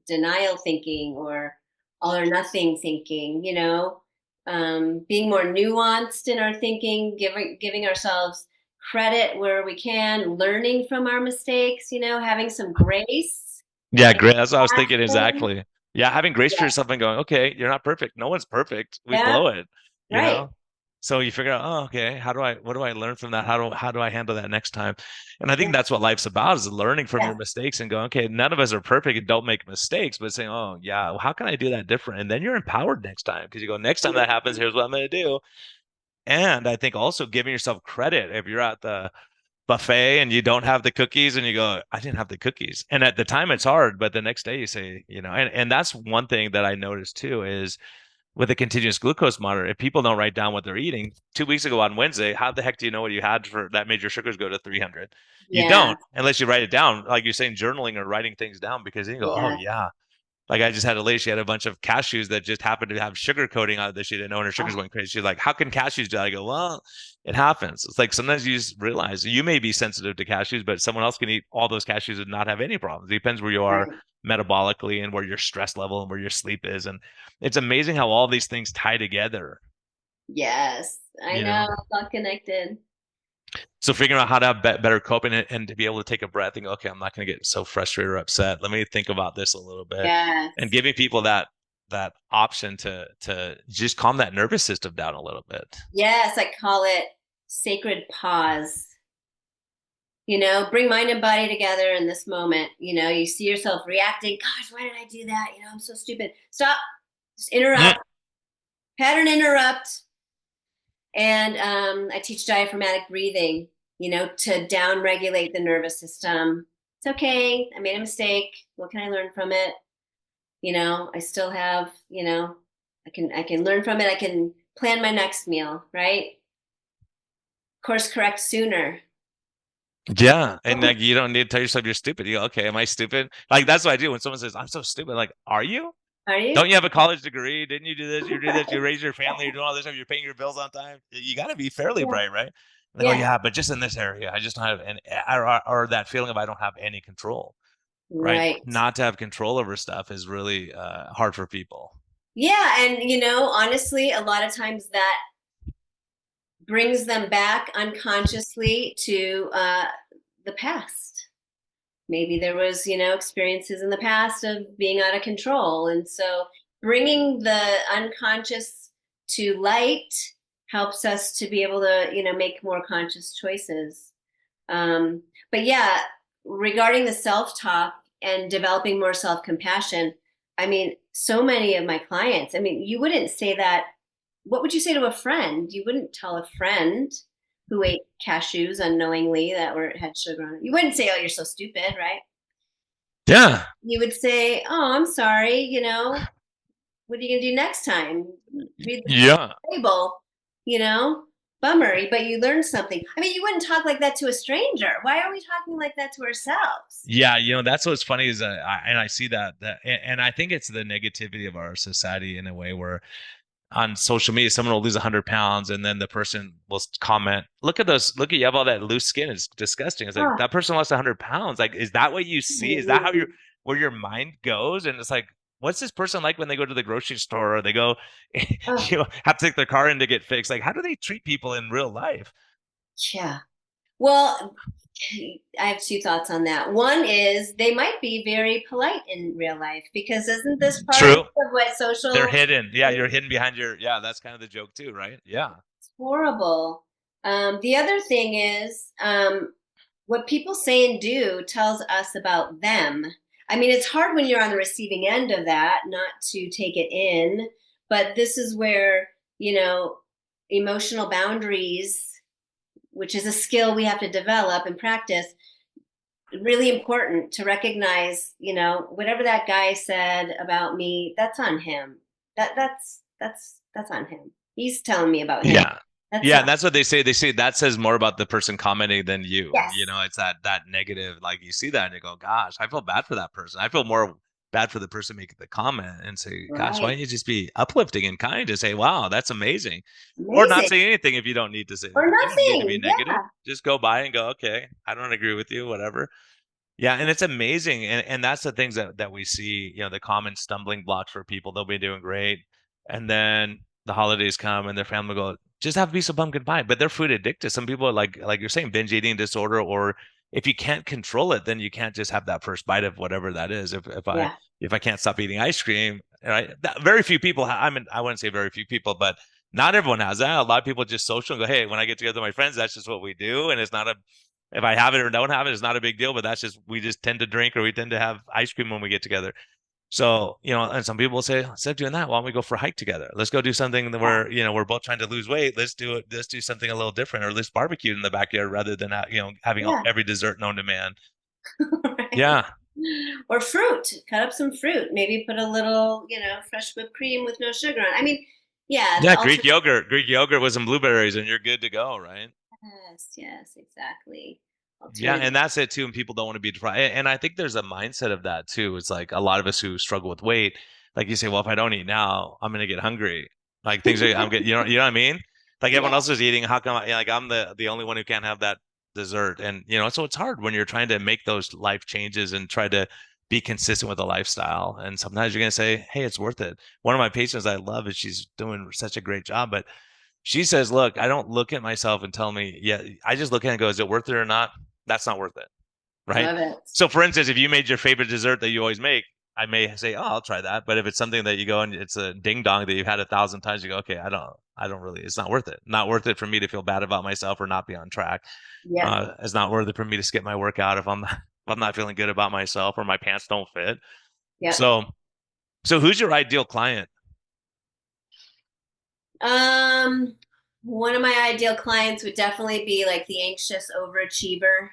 denial thinking or all or nothing thinking, being more nuanced in our thinking, giving ourselves credit where we can, learning from our mistakes, having some grace Yeah, and great. That's what I was thinking compassion. exactly. Yeah, having grace for Yeah, yourself and going, okay, you're not perfect. No one's perfect. We yeah, blow it, you right. know? So you figure out, oh, okay, what do I learn from that? How do I handle that next time? And I Yeah, think that's what life's about is learning from yeah, your mistakes and going, okay, none of us are perfect and don't make mistakes, but saying, oh yeah, well, how can I do that different? And then you're empowered next time because you go, next time that happens, here's what I'm gonna do. And I think also giving yourself credit if you're at the buffet and you don't have the cookies and you go, I didn't have the cookies. And at the time it's hard, but the next day you say, and that's one thing that I noticed too is with a continuous glucose monitor, if people don't write down what they're eating, 2 weeks ago on Wednesday, how the heck do you know what you had for that made your sugars go to 300? You yeah, don't unless you write it down, like you're saying, journaling or writing things down because then you go, oh yeah. yeah, like I just had a lady, she had a bunch of cashews that just happened to have sugar coating on it that she didn't know, and her sugars Oh, went crazy. She's like, "How can cashews do that?" I go, "Well, it happens. It's like sometimes you just realize you may be sensitive to cashews, but someone else can eat all those cashews and not have any problems. It depends where you are right. metabolically and where your stress level and where your sleep is, and it's amazing how all these things tie together. Yes, I You know. know, It's all connected. so figuring out how to have better coping and to be able to take a breath and go, okay, I'm not going to get so frustrated or upset. Let me think about this a little bit, and Yes. giving people that option to just calm that nervous system down a little bit. Yes, I call it sacred pause. Bring mind and body together in this moment. You see yourself reacting. Gosh, why did I do that? I'm so stupid. Stop. Just Mm, interrupt. Pattern interrupt. And I teach diaphragmatic breathing, to down regulate the nervous system. It's okay. I made a mistake. What can I learn from it? I still have, I can learn from it. I can plan my next meal, right? Course correct sooner. yeah, and like you don't need to tell yourself you're stupid. You go, okay, am I stupid? Like that's what I do when someone says I'm so stupid. Like, are you? Are you? Don't you have a college degree? Didn't you do this? You do this. You raise your family. You're doing all this stuff. You're paying your bills on time. You got to be fairly Yeah. bright, right? And they go, Yeah. yeah, but just in this area, I just don't have any, or that feeling of I don't have any control, right? Right. Not to have control over stuff is really hard for people. Yeah. And, honestly, a lot of times that brings them back unconsciously to the past. Maybe there was, experiences in the past of being out of control. And so bringing the unconscious to light helps us to be able to, make more conscious choices. But yeah, regarding the self talk and developing more self compassion, I mean, so many of my clients, I mean, you wouldn't say that. What would you say to a friend? You wouldn't tell a friend who ate cashews unknowingly that were had sugar on it. You wouldn't say, "Oh, you're so stupid," right? Yeah, You would say, "Oh, I'm sorry. What are you gonna do next time? Read the yeah. label." You know. bummer, but you learned something. I mean, you wouldn't talk like that to a stranger. Why are we talking like that to ourselves? Yeah, that's what's funny is and I see that and I think it's the negativity of our society in a way where on social media, someone will lose 100 pounds and then the person will comment, look at those, look at you have all that loose skin. It's disgusting. It's like Oh, that person lost 100 pounds. Like, is that what you see? Is that how really? where your mind goes? And it's like, what's this person like when they go to the grocery store or they go, Oh, have to take their car in to get fixed? Like, how do they treat people in real life? yeah. Well, I have two thoughts on that. One is they might be very polite in real life because isn't this part of True. what They're social hidden. Yeah, you're hidden behind yeah, that's kind of the joke too, right? Yeah. is horrible. The other thing is what people say and do tells us about them. I mean, it's hard when you're on the receiving end of that not to take it in, but this is where, emotional boundaries, which is a skill we have to develop and practice, really important to recognize, whatever that guy said about me, that's on him. That's on him. He's telling me about him. Yeah. That's Yeah, not. and that's what they say. They say that says more about the person commenting than you. Yes. It's that negative, like you see that and you go, gosh, I feel bad for that person. I feel more bad for the person making the comment and say, gosh, why Right. don't you just be uplifting and kind and say, wow, that's amazing. Or not Amazing. say anything if you don't need to say Or anything. You don't need to be nothing. negative. Yeah. Just go by and go, okay, I don't agree with you, whatever. Yeah, and it's amazing, and that's the things that we see. The common stumbling blocks for people. They'll be doing great, and then the holidays come, and their family go, just have a piece of pumpkin pie. But they're food addicted. Some people are like you're saying, binge eating disorder, or if you can't control it, then you can't just have that first bite of whatever that is. Yeah. If I can't stop eating ice cream, right? Very few people. I wouldn't say very few people, but not everyone has that. A lot of people just social and go, hey, when I get together with my friends, that's just what we do, and it's not a if I have it or don't have it, it's not a big deal, but that's just, we just tend to drink or we tend to have ice cream when we get together. So, and some people will say, instead of doing that, why don't we go for a hike together? Let's go do something that Yeah. we're both trying to lose weight. Let's do it. Let's do something a little different, or let's barbecue in the backyard rather than, having Yeah. every dessert known to man. Right. Yeah. Or fruit. Cut up some fruit. Maybe put a little, fresh whipped cream with no sugar on. I mean, yeah, Yeah. the Greek yogurt with some blueberries and you're good to go. Right. yes, exactly. Yeah, Alternative. and that's it too. And people don't want to be deprived. And I think there's a mindset of that too. It's like a lot of us who struggle with weight, like you say, well, if I don't eat now, I'm gonna get hungry. Like things are, I'm getting, you know what I mean? Like everyone Yeah. else is eating. How come like I'm the only one who can't have that dessert? And so it's hard when you're trying to make those life changes and try to be consistent with a lifestyle. And sometimes you're gonna say, hey, it's worth it. One of my patients I love is she's doing such a great job, but she says, look, I don't look at myself and tell me, yeah, I just look at it and go, is it worth it or not? That's not worth it. Right. Love it. So for instance, if you made your favorite dessert that you always make, I may say, oh, I'll try that. But if it's something that you go and it's a ding dong that you've had 1,000 times, you go, okay, I don't really, it's not worth it. Not worth it for me to feel bad about myself or not be on track. Yeah. It's not worth it for me to skip my workout if if I'm not feeling good about myself or my pants don't fit. Yep. So, so who's your ideal client? Um, One of my ideal clients would definitely be like the anxious overachiever,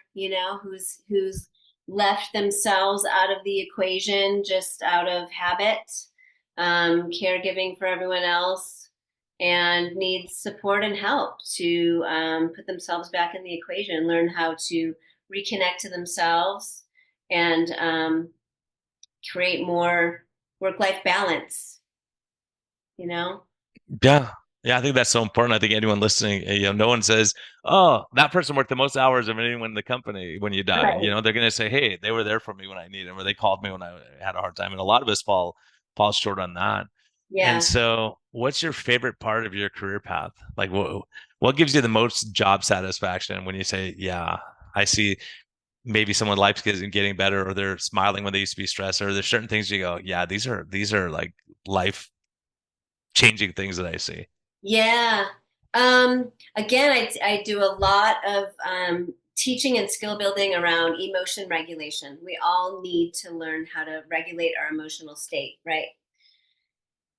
who's left themselves out of the equation just out of habit, caregiving for everyone else, and needs support and help to put themselves back in the equation, learn how to reconnect to themselves, and create more work-life balance, you know? Yeah. Yeah, I think that's so important. I think anyone listening, no one says, "Oh, that person worked the most hours of anyone in the company when you die." Right. They're going to say, "Hey, they were there for me when I needed them, or they called me when I had a hard time." And a lot of us fall short on that. And Yeah. so, what's your favorite part of your career path? Like, what gives you the most job satisfaction when you say, "Yeah, I see maybe someone's life isn't getting better, or they're smiling when they used to be stressed, or there's certain things you go, yeah, these are like life changing things that I see." Yeah. Again, I do a lot of teaching and skill building around emotion regulation. We all need to learn how to regulate our emotional state, right?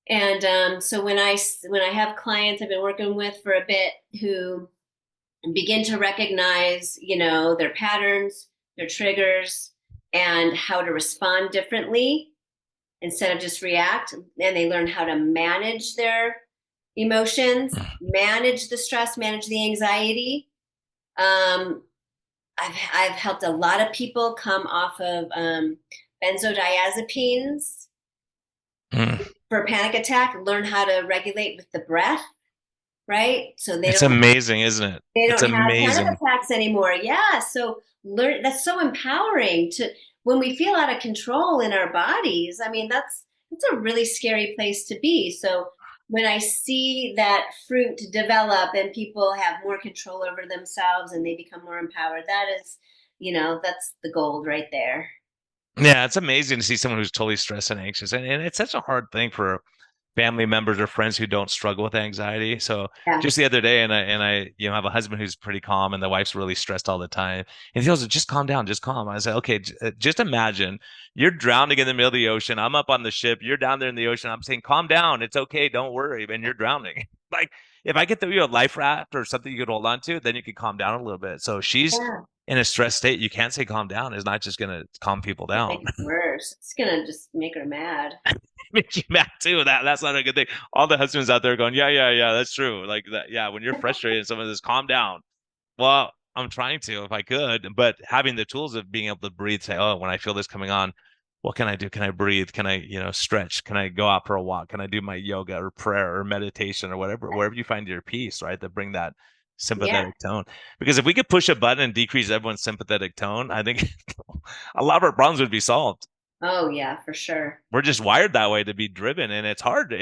And so when I have clients I've been working with for a bit who begin to recognize, their patterns, their triggers, and how to respond differently instead of just react, and they learn how to manage their emotions, manage the stress, manage the anxiety. Um, I've helped a lot of people come off of benzodiazepines Mm. for panic attack, learn how to regulate with the breath, right? So It's amazing, isn't it? they It's don't have panic amazing. attacks anymore. Yeah. So learn that's so empowering to when we feel out of control in our bodies. I mean, that's a really scary place to be. So when I see that fruit develop and people have more control over themselves and they become more empowered, that is, that's the gold right there. Yeah, it's amazing to see someone who's totally stressed and anxious, and it's such a hard thing for family members or friends who don't struggle with anxiety. So Yeah. just the other day, and I have a husband who's pretty calm, and the wife's really stressed all the time. And he goes, "Just calm down, just calm." I said, "Okay, just imagine you're drowning in the middle of the ocean. I'm up on the ship. You're down there in the ocean. I'm saying, calm down. It's okay. Don't worry." And you're drowning. Like if I get you a life raft or something you could hold on to, then you can calm down a little bit. So she's Yeah. in a stress state. You can't say calm down. It's not just going to calm people down. Make it worse. It's gonna just make her mad. Make you mad too. That's not a good thing. All the husbands out there going, yeah, yeah, yeah, that's true. Like that, yeah. When you're frustrated, and someone says, "Calm down." Well, I'm trying to if I could, but having the tools of being able to breathe, say, "Oh, when I feel this coming on, what can I do? Can I breathe? Can I, stretch? Can I go out for a walk? Can I do my yoga or prayer or meditation or whatever, wherever you find your peace, right? To bring that Yeah. sympathetic tone. Because if we could push a button and decrease everyone's sympathetic tone, I think a lot of our problems would be solved. Oh yeah, for sure. We're just wired that way to be driven, and it's hard.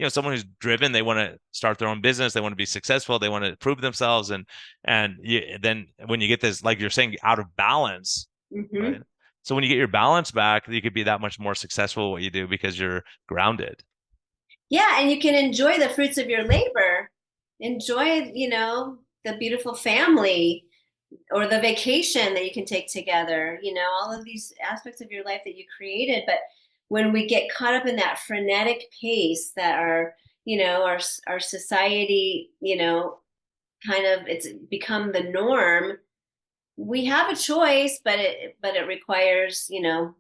Someone who's driven, they want to start their own business, they want to be successful, they want to prove themselves, and then when you get this, like you're saying, out of balance, Hmm. right? So when you get your balance back, you could be that much more successful at what you do because you're grounded. Yeah, and you can enjoy the fruits of your labor. Enjoy, the beautiful family or the vacation that you can take together, all of these aspects of your life that you created. But when we get caught up in that frenetic pace that our society, kind of it's become the norm, we have a choice, but it requires,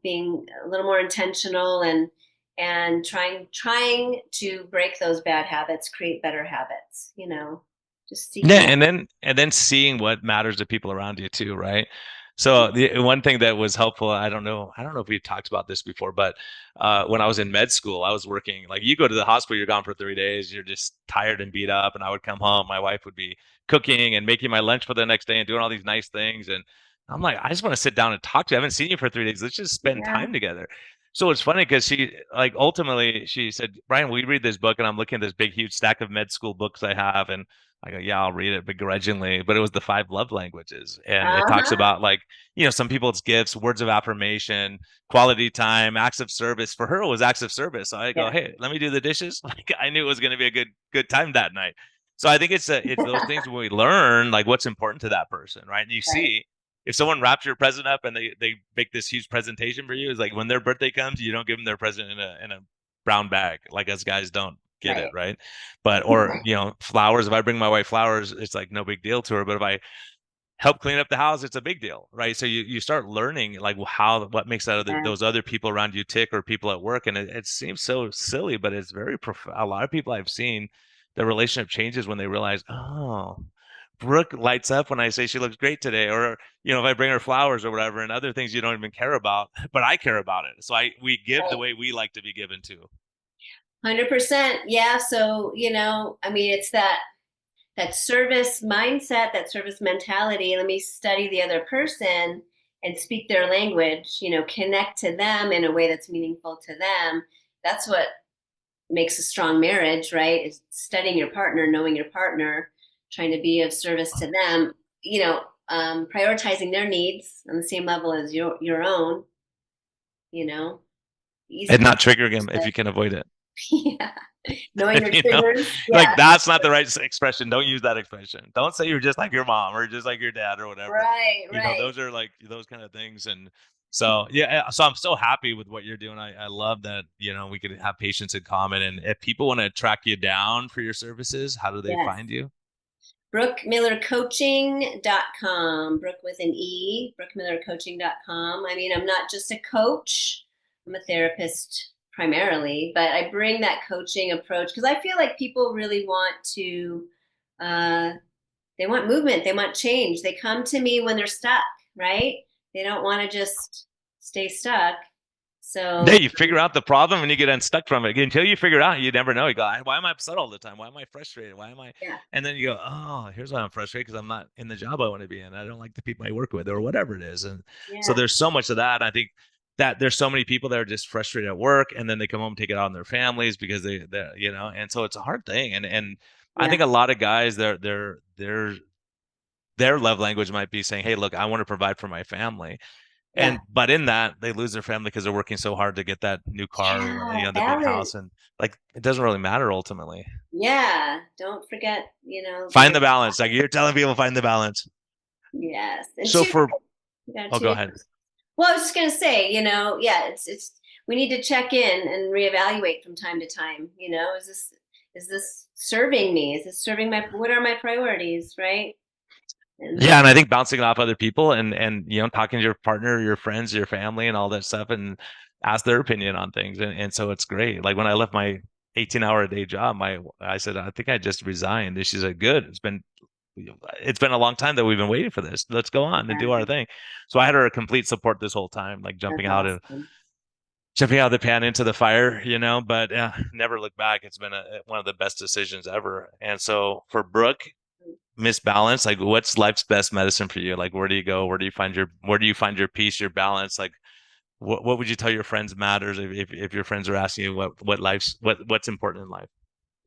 being a little more intentional and trying to break those bad habits, create better habits, just Yeah, seeking. and then seeing what matters to people around you too, right? So the one thing that was helpful, I don't know if we talked about this before, but when I was in med school, I was working like you go to the hospital, you're gone for 3 days, you're just tired and beat up, and I would come home, my wife would be cooking and making my lunch for the next day and doing all these nice things, and I'm like, I just want to sit down and talk to you. I haven't seen you for 3 days. Let's just spend Yeah. time together. So it's funny because she like ultimately she said, Brian, we read this book, and I'm looking at this big huge stack of med school books I have, and I go, yeah, I'll read it begrudgingly, but it was the five love languages. And it talks Uh-huh. about like, some people it's gifts, words of affirmation, quality time, acts of service. For her, it was acts of service. So I go, Yeah. hey, let me do the dishes. Like I knew it was going to be a good time that night. So I think it's those things when we learn like what's important to that person, right? And you Right. see if someone wraps your present up and they make this huge presentation for you, it's like when their birthday comes, you don't give them their present in a brown bag. Like us guys don't get it, Right. right? But or flowers, if I bring my wife flowers, it's like no big deal to her, but if I help clean up the house, it's a big deal, right? So you start learning like what makes Yeah. those other people around you tick, or people at work, and it seems so silly, but it's very profound. A lot of people I've seen, the relationship changes when they realize, oh, Brooke lights up when I say she looks great today, or if I bring her flowers or whatever, and other things you don't even care about, but I care about it. So we give the Right. way we like to be given to. 100%. Yeah. So, I mean, it's that service mindset, that service mentality. Let me study the other person and speak their language, connect to them in a way that's meaningful to them. That's what makes a strong marriage, right? Is studying your partner, knowing your partner, trying to be of service to them, prioritizing their needs on the same level as your own, you know, easy And peasy. not triggering him if you can avoid it. Yeah. Knowing your you know triggers. like Yeah. that's not the right expression. Don't use that expression. Don't say you're just like your mom or just like your dad or whatever. Right, right. Those are like those kind of things. And so yeah, so I'm so happy with what you're doing. I love that we could have patients in common. And if people want to track you down for your services, how do they Yes. find you? BrookeMillerCoaching.com. Brooke with an E, BrookeMillerCoaching.com. I mean, I'm not just a coach, I'm a therapist primarily, but I bring that coaching approach because I feel like people really want to, uh, they want movement, they want change. They come to me when they're stuck, right? They don't want to just stay stuck. Yeah, So you figure out the problem and you get unstuck from it. Until you figure it out, you never know. You go, why am I upset all the time? Why am I frustrated? Why am I? yeah, And then you go, oh, here's why I'm frustrated because I'm not in the job I want to be in. I don't like the people I work with or whatever it is. And so yeah, there's so much of that. I think that there's so many people that are just frustrated at work and then they come home and take it out on their families because and so it's a hard thing. And I yeah, think a lot of guys, their love language might be saying, hey, look, I want to provide for my family. yeah, But in that, they lose their family because they're working so hard to get that new car, yeah. the big Balance. house, and like it doesn't really matter ultimately. Yeah, don't forget, Find the balance. Like you're telling people, find the balance. yes. And So two, for you got oh, two go different. ahead. Well, I was just gonna say, yeah, it's we need to check in and reevaluate from time to time. Is this serving me? Is this serving what are my priorities, right? And Yeah, and I think bouncing it off other people and talking to your partner, your friends, your family, and all that stuff, and ask their opinion on things, and so it's great. Like when I left my 18-hour a day job, I said I think I just resigned, and she said, "Good, it's been a long time that we've been waiting for this. Let's go on and do our thing." So I had her complete support this whole time, like that's awesome. jumping out of the pan into the fire, but never look back. It's been one of the best decisions ever. And so for Brooke, Miss Balance, like what's life's best medicine for you? Like where do you go? Where do you find your peace, your balance? Like what would you tell your friends matters if your friends are asking you what's important in life?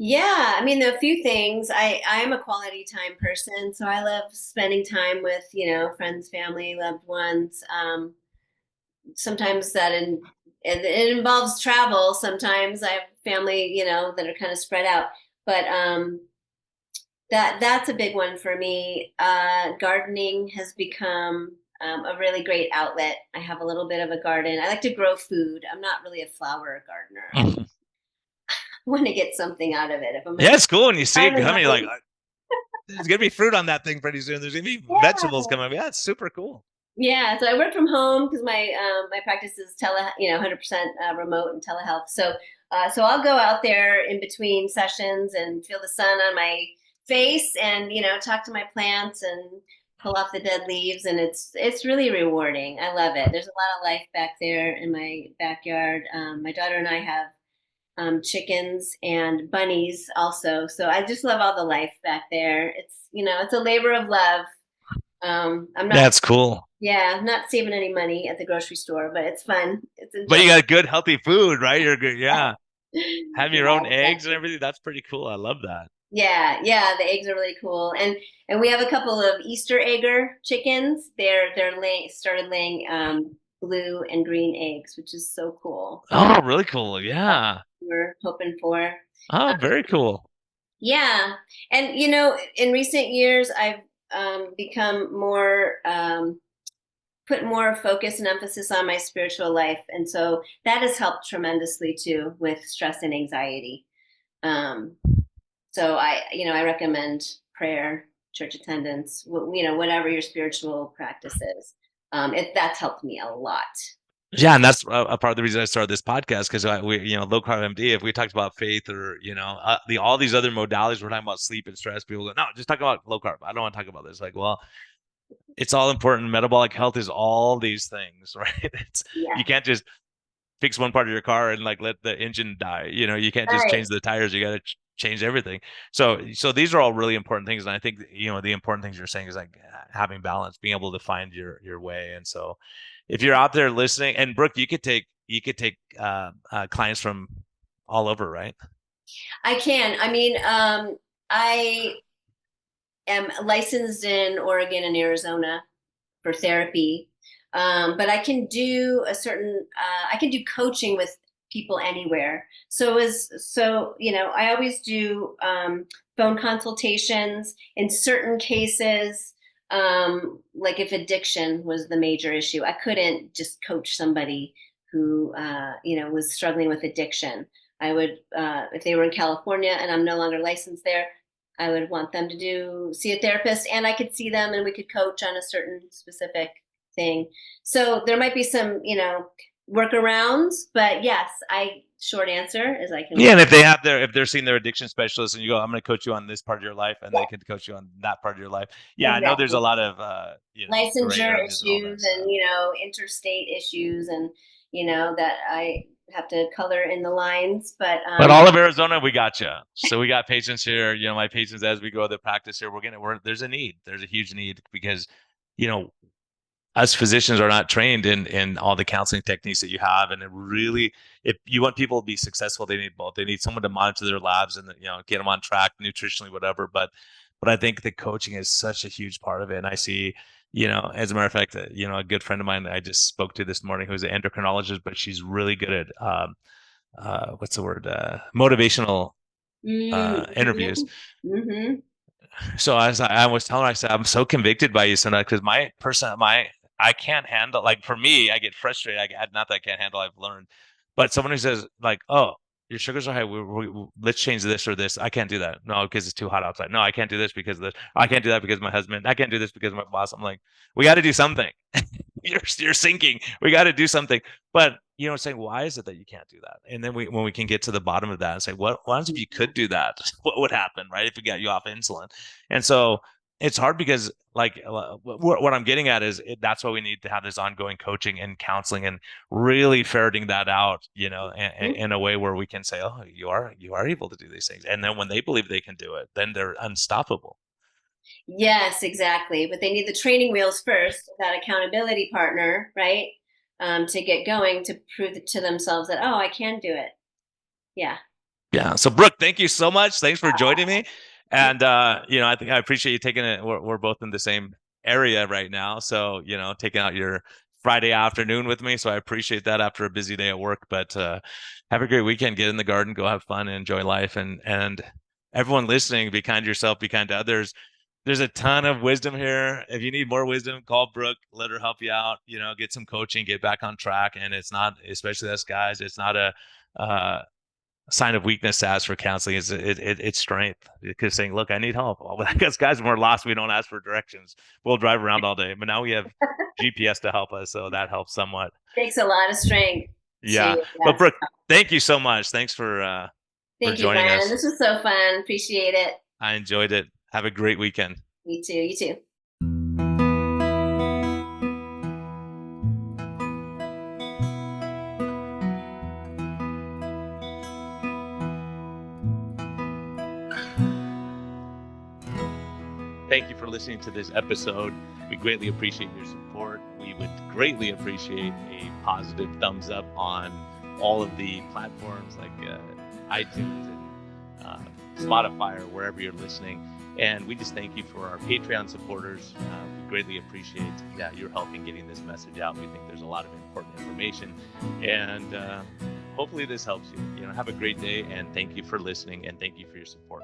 Yeah, I mean, a few things. I'm a quality time person, so I love spending time with, friends, family, loved ones. Sometimes it involves travel. Sometimes I have family, that are kind of spread out. But that's a big one for me. Gardening has become a really great outlet. I have a little bit of a garden. I like to grow food. I'm not really a flower gardener. I want to get something out of it. If I'm Yeah, gonna it's cool when you see time it and coming. You're like, money. there's gonna be fruit on that thing pretty soon. There's gonna be vegetables Yeah. coming. Yeah, it's super cool. Yeah, so I work from home because my practice is 100% remote and telehealth. So I'll go out there in between sessions and feel the sun on my face, and talk to my plants and pull off the dead leaves, and it's really rewarding. I love it. There's a lot of life back there in my backyard. My daughter and I have chickens and bunnies also, so I just love all the life back there. It's a labor of love. I'm not That's cool. Yeah, I'm not saving any money at the grocery store, but it's fun. It's But you enjoyable. got good, healthy food, right? You're good. Yeah. Having your Yeah, own eggs and exactly. everything. That's pretty cool. I love that. Yeah, yeah, the eggs are really cool. And we have a couple of Easter egger chickens. They're laying started laying blue and green eggs, which is so cool. Oh, really cool. Yeah. We're hoping for. Oh, very cool. Yeah. And in recent years I've become more put more focus and emphasis on my spiritual life. And so that has helped tremendously too with stress and anxiety. Um, so I recommend prayer, church attendance, whatever your spiritual practice is. That's helped me a lot. Yeah, and that's a part of the reason I started this podcast because low carb MD. If we talked about faith or all these other modalities, we're talking about sleep and stress. People go, no, just talk about low carb. I don't want to talk about this. Like, well, it's all important. Metabolic health is all these things, right? You Yeah. can't just fix one part of your car and like let the engine die. You can't just Right. change the tires. You got to change everything. So these are all really important things, and I think the important things you're saying is like having balance, being able to find your way. And so, if you're out there listening, and Brooke, you could take clients from all over, right? I can. I mean, I am licensed in Oregon and Arizona for therapy. But I can do coaching with people anywhere. I always do phone consultations in certain cases. Like if addiction was the major issue, I couldn't just coach somebody who, was struggling with addiction. I would, if they were in California and I'm no longer licensed there, I would want them to see a therapist, and I could see them and we could coach on a certain specific thing. So there might be some, workarounds, but yes, short answer is I can Yeah, work. and if they're seeing their addiction specialist, and you go, I'm going to coach you on this part of your life, and Yeah, they can coach you on that part of your life. Yeah, I know there's a exactly. lot of gray Licensure areas and all that issues stuff. and, interstate issues and, that I have to color in the lines, but But all of Arizona, we got you. So we got patients here. My patients, as we go to practice here, there's a need. There's a huge need because, you know, us physicians are not trained in all the counseling techniques that you have, and it really, if you want people to be successful, they need both. They need someone to monitor their labs and get them on track nutritionally, whatever. But I think the coaching is such a huge part of it. And I see, as a matter of fact, a good friend of mine that I just spoke to this morning, who's an endocrinologist, but she's really good at what's the word, motivational interviews. mm-hmm. So I was telling her, I said, I'm so convicted by you, Sona, because I can't handle, like, for me, I get frustrated. Not that I can't handle, I've learned, but someone who says like, oh, your sugars are high. Let's change this or this. I can't do that. No, because it's too hot outside. No, I can't do this because of this. I can't do that because of my husband. I can't do this because of my boss. I'm like, we got to do something. You're sinking. We got to do something. But saying, why is it that you can't do that? And then when we can get to the bottom of that and say, what happens if you could do that? What would happen, right? If we got you off insulin? And so it's hard because, like, what I'm getting at is that's why we need to have this ongoing coaching and counseling and really ferreting that out, in a way where we can say, oh, you are able to do these things. And then when they believe they can do it, then they're unstoppable. Yes, exactly. But they need the training wheels first, that accountability partner, right? To get going, to prove it to themselves that, oh, I can do it. Yeah. Yeah. So, Brooke, thank you so much. Thanks for joining me. And, I think I appreciate you taking it. We're both in the same area right now. So, taking out your Friday afternoon with me. So I appreciate that after a busy day at work. But have a great weekend. Get in the garden, go have fun and enjoy life. And everyone listening, be kind to yourself, be kind to others. There's a ton of wisdom here. If you need more wisdom, call Brooke, let her help you out, get some coaching, get back on track. And it's not, especially us guys, it's not a sign of weakness to ask for counseling. It's strength, because saying, look, I need help. Because guys, when we're lost, we don't ask for directions. We'll drive around all day, but now we have GPS to help us. So that helps somewhat. Takes a lot of strength. Yeah. But Brooke, thank you so much. Thanks for joining Brian. us. This was so fun. Appreciate it. I enjoyed it. Have a great weekend. Me too. You too. Thank you for listening to this episode. We greatly appreciate your support. We would greatly appreciate a positive thumbs up on all of the platforms like iTunes and Spotify or wherever you're listening. And we just thank you for our Patreon supporters. We greatly appreciate your help in getting this message out. We think there's a lot of important information. And hopefully this helps you. Have a great day, and thank you for listening, and thank you for your support.